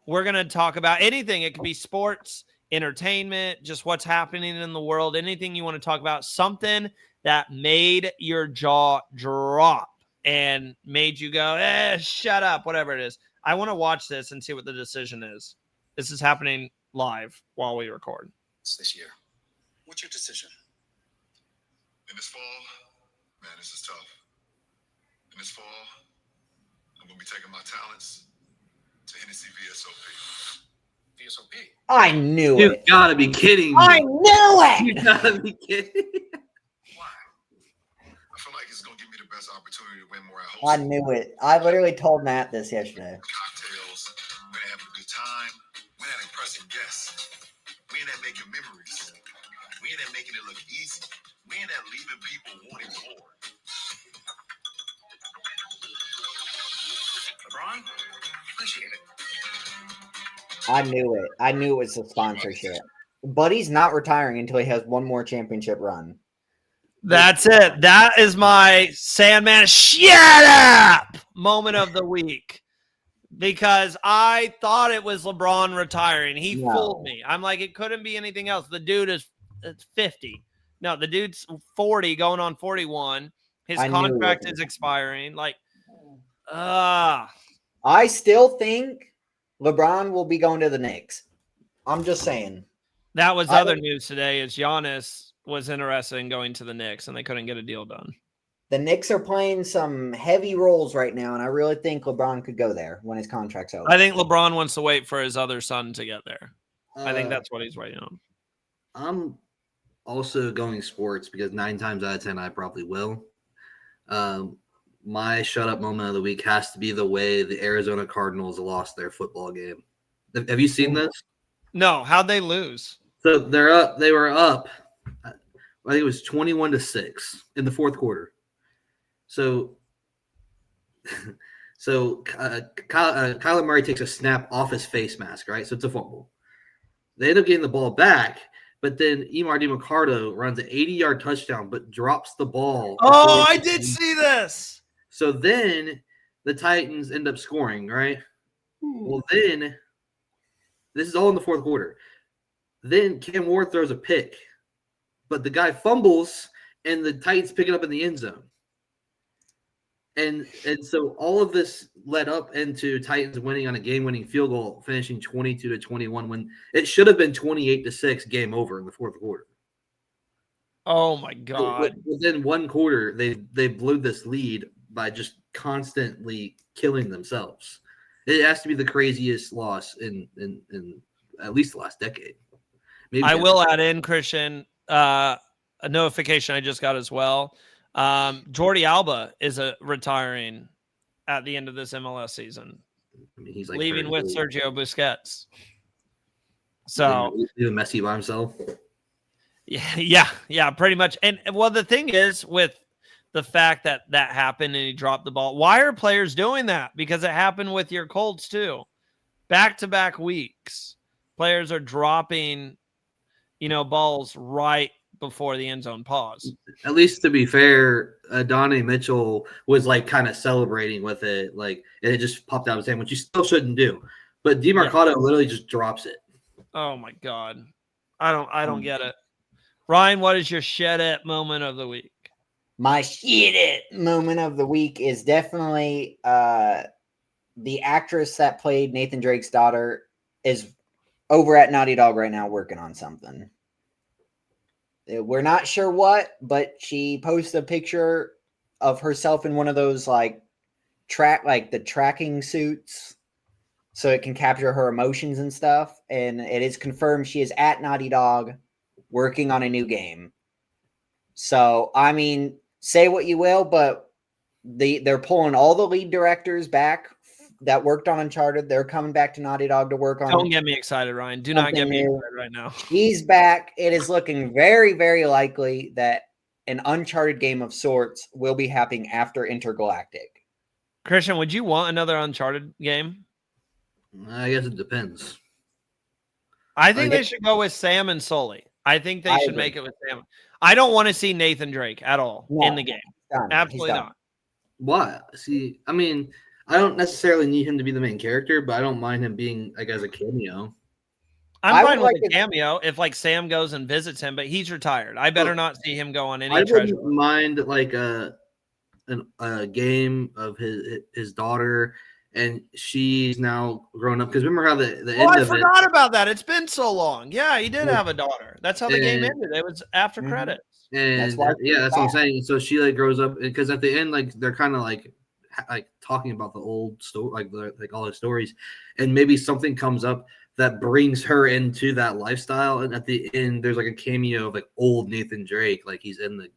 [SPEAKER 1] we're going to talk about anything. It could be sports, entertainment, just what's happening in the world, anything you want to talk about, something that made your jaw drop and made you go, shut up, whatever it is. I want to watch this and see what the decision is. This is happening live while we record.
[SPEAKER 5] This year. What's your decision?
[SPEAKER 6] In this fall, man, this is tough. In this fall, I'm going to be taking my talents to Hennessy VSOP.
[SPEAKER 5] VSOP?
[SPEAKER 3] I knew
[SPEAKER 4] You
[SPEAKER 3] it.
[SPEAKER 4] gotta be kidding me.
[SPEAKER 3] I knew it.
[SPEAKER 4] You gotta be kidding.
[SPEAKER 6] Why? I feel like it's going to give me the best opportunity to win more at
[SPEAKER 3] I
[SPEAKER 6] home.
[SPEAKER 3] knew it. I literally told Matt this yesterday.
[SPEAKER 6] Cocktails. We're going to have a good time. We're not impressing guests. We ain't at making memories. We ain't at making it look easy. We ain't at leaving people wanting more.
[SPEAKER 5] LeBron? Appreciate it.
[SPEAKER 3] I knew it. I knew it was a sponsorship. Buddy's not retiring until he has one more championship run.
[SPEAKER 1] That's it. That is my Sandman shut up moment of the week. Because I thought it was LeBron retiring. He fooled me. I'm like, it couldn't be anything else. The dude is 50. No, the dude's 40, going on 41. His contract is expiring. Like,
[SPEAKER 3] I still think LeBron will be going to the Knicks. I'm just saying.
[SPEAKER 1] That was other news today is Giannis was interested in going to the Knicks, and they couldn't get a deal done.
[SPEAKER 3] The Knicks are playing some heavy roles right now, and I really think LeBron could go there when his contract's over.
[SPEAKER 1] I think LeBron wants to wait for his other son to get there. I think that's what he's waiting on.
[SPEAKER 4] I'm also going sports because 9 times out of 10 I probably will. My shut up moment of the week has to be the way the Arizona Cardinals lost their football game. Have you seen this?
[SPEAKER 1] No, how'd they lose?
[SPEAKER 4] So they're up. They were up. I think it was 21-6 in the fourth quarter. So Kyler Murray takes a snap off his face mask, right? So it's a fumble. They end up getting the ball back, but then Emar DeMarcado runs an 80-yard touchdown, but drops the ball.
[SPEAKER 1] Oh, I did see this.
[SPEAKER 4] So then the Titans end up scoring, right? Well, then this is all in the fourth quarter. Then Cam Ward throws a pick, but the guy fumbles, and the Titans pick it up in the end zone. And so all of this led up into Titans winning on a game-winning field goal, finishing 22-21 when it should have been 28-6, game over in the fourth quarter.
[SPEAKER 1] Oh my God!
[SPEAKER 4] Within one quarter, they blew this lead by just constantly killing themselves. It has to be the craziest loss in at least the last decade. Maybe
[SPEAKER 1] I will add in, Christian, a notification I just got as well. Jordi Alba is retiring at the end of this MLS season.
[SPEAKER 4] I mean, he's like
[SPEAKER 1] leaving with
[SPEAKER 4] 30.
[SPEAKER 1] Sergio Busquets. So
[SPEAKER 4] even Messi by himself.
[SPEAKER 1] Yeah, pretty much. And well, the thing is with the fact that happened and he dropped the ball. Why are players doing that? Because it happened with your Colts too. Back-to-back weeks, players are dropping, balls right before the end zone pause.
[SPEAKER 4] At least to be fair, Donnie Mitchell was like kind of celebrating with it, like, and it just popped out of his hand, which you still shouldn't do. But DeMarcado literally just drops it.
[SPEAKER 1] Oh my God, I don't get it. Ryan, what is your shed it moment of the week?
[SPEAKER 3] My shit it moment of the week is definitely the actress that played Nathan Drake's daughter is over at Naughty Dog right now working on something. We're not sure what, but she posted a picture of herself in one of those the tracking suits so it can capture her emotions and stuff. And it is confirmed she is at Naughty Dog working on a new game. So, I mean, say what you will, but they're pulling all the lead directors back that worked on Uncharted. They're coming back to Naughty Dog to work on.
[SPEAKER 1] Don't get me excited, Ryan. Do not get me excited right now.
[SPEAKER 3] He's back. It is looking very, very likely that an Uncharted game of sorts will be happening after Intergalactic.
[SPEAKER 1] Christian, would you want another Uncharted game?
[SPEAKER 4] I guess it depends.
[SPEAKER 1] I think they should go with Sam and Sully. I think they should make it with Sam. I don't want to see Nathan Drake at all in the game. Absolutely not.
[SPEAKER 4] Why? See, I mean, I don't necessarily need him to be the main character, but I don't mind him being as a cameo.
[SPEAKER 1] I'm fine with a cameo if Sam goes and visits him, but he's retired. I better not see him go on any treasure.
[SPEAKER 4] I wouldn't mind a game of his daughter, and she's now grown up. Because remember how the end of it.
[SPEAKER 1] I forgot about that. It's been so long. Yeah, he did have a daughter. That's how the game ended. It was after credits.
[SPEAKER 4] And that's what I'm saying. So she grows up because at the end, they're kind of like talking about the old story, like all the stories, and maybe something comes up that brings her into that lifestyle. And at the end, there's a cameo of old Nathan Drake, he's in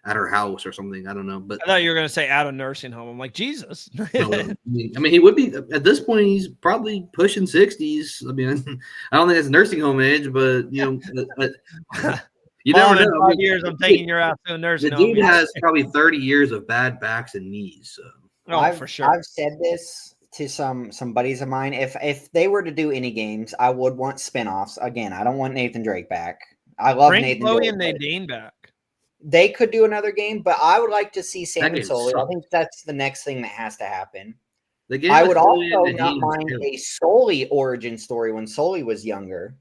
[SPEAKER 4] at her house or something. I don't know, but
[SPEAKER 1] I thought you were gonna say at a nursing home. I'm like, Jesus.
[SPEAKER 4] No, I mean, he would be at this point. He's probably pushing 60s. I mean, I don't think it's nursing home age, but you never know.
[SPEAKER 1] 5 years, I'm taking your ass to a nursing home.
[SPEAKER 4] The dude has probably 30 years of bad backs and knees. So.
[SPEAKER 1] For sure.
[SPEAKER 3] I've said this to some buddies of mine. If they were to do any games, I would want spinoffs. Again, I don't want Nathan Drake back. I love Nathan
[SPEAKER 1] Chloe
[SPEAKER 3] Drake.
[SPEAKER 1] And Nadine back.
[SPEAKER 3] They could do another game, but I would like to see Sam and Sully. I think that's the next thing that has to happen. I would also not mind a Sully origin story when Sully was younger.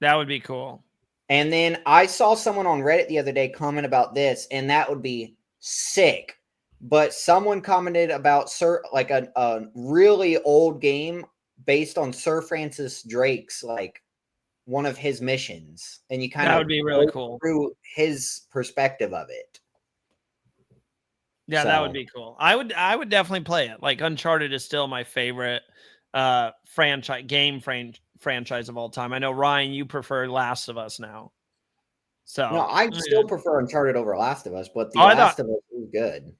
[SPEAKER 1] That would be cool.
[SPEAKER 3] And then I saw someone on Reddit the other day comment about this, and that would be sick. But someone commented about a really old game based on Sir Francis Drake's one of his missions, and you kind
[SPEAKER 1] That
[SPEAKER 3] of
[SPEAKER 1] would be really
[SPEAKER 3] go
[SPEAKER 1] cool.
[SPEAKER 3] through his perspective of it.
[SPEAKER 1] Yeah, that would
[SPEAKER 3] So-
[SPEAKER 1] be cool. I would definitely play it. Like Uncharted is still my favorite franchise of all time. I know Ryan, you prefer Last of Us now. So
[SPEAKER 3] No, I still prefer Uncharted over Last of Us, but The
[SPEAKER 1] Oh, I
[SPEAKER 3] Last of Us is good.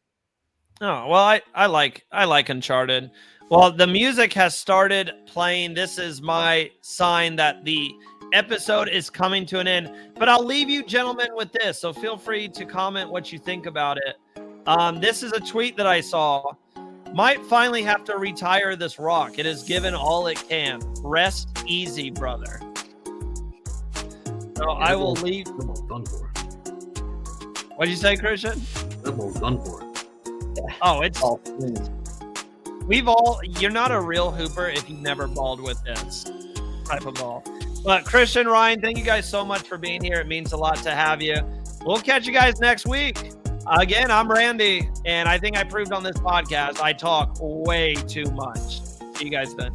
[SPEAKER 1] Oh, well, I like Uncharted. Well, the music has started playing. This is my sign that the episode is coming to an end. But I'll leave you gentlemen with this. So feel free to comment what you think about it. This is a tweet that I saw. Might finally have to retire this rock. It has given all it can. Rest easy, brother. So I will leave.
[SPEAKER 4] I'm all done for.
[SPEAKER 1] What'd you say, Christian?
[SPEAKER 4] I'm all done for.
[SPEAKER 1] Oh, it's
[SPEAKER 3] Oh,
[SPEAKER 1] you're not a real hooper if you never balled with this type of ball. But Christian, Ryan, thank you guys so much for being here. It means a lot to have you. We'll catch you guys next week. Again, I'm Randy, and I think I proved on this podcast I talk way too much. See you guys then.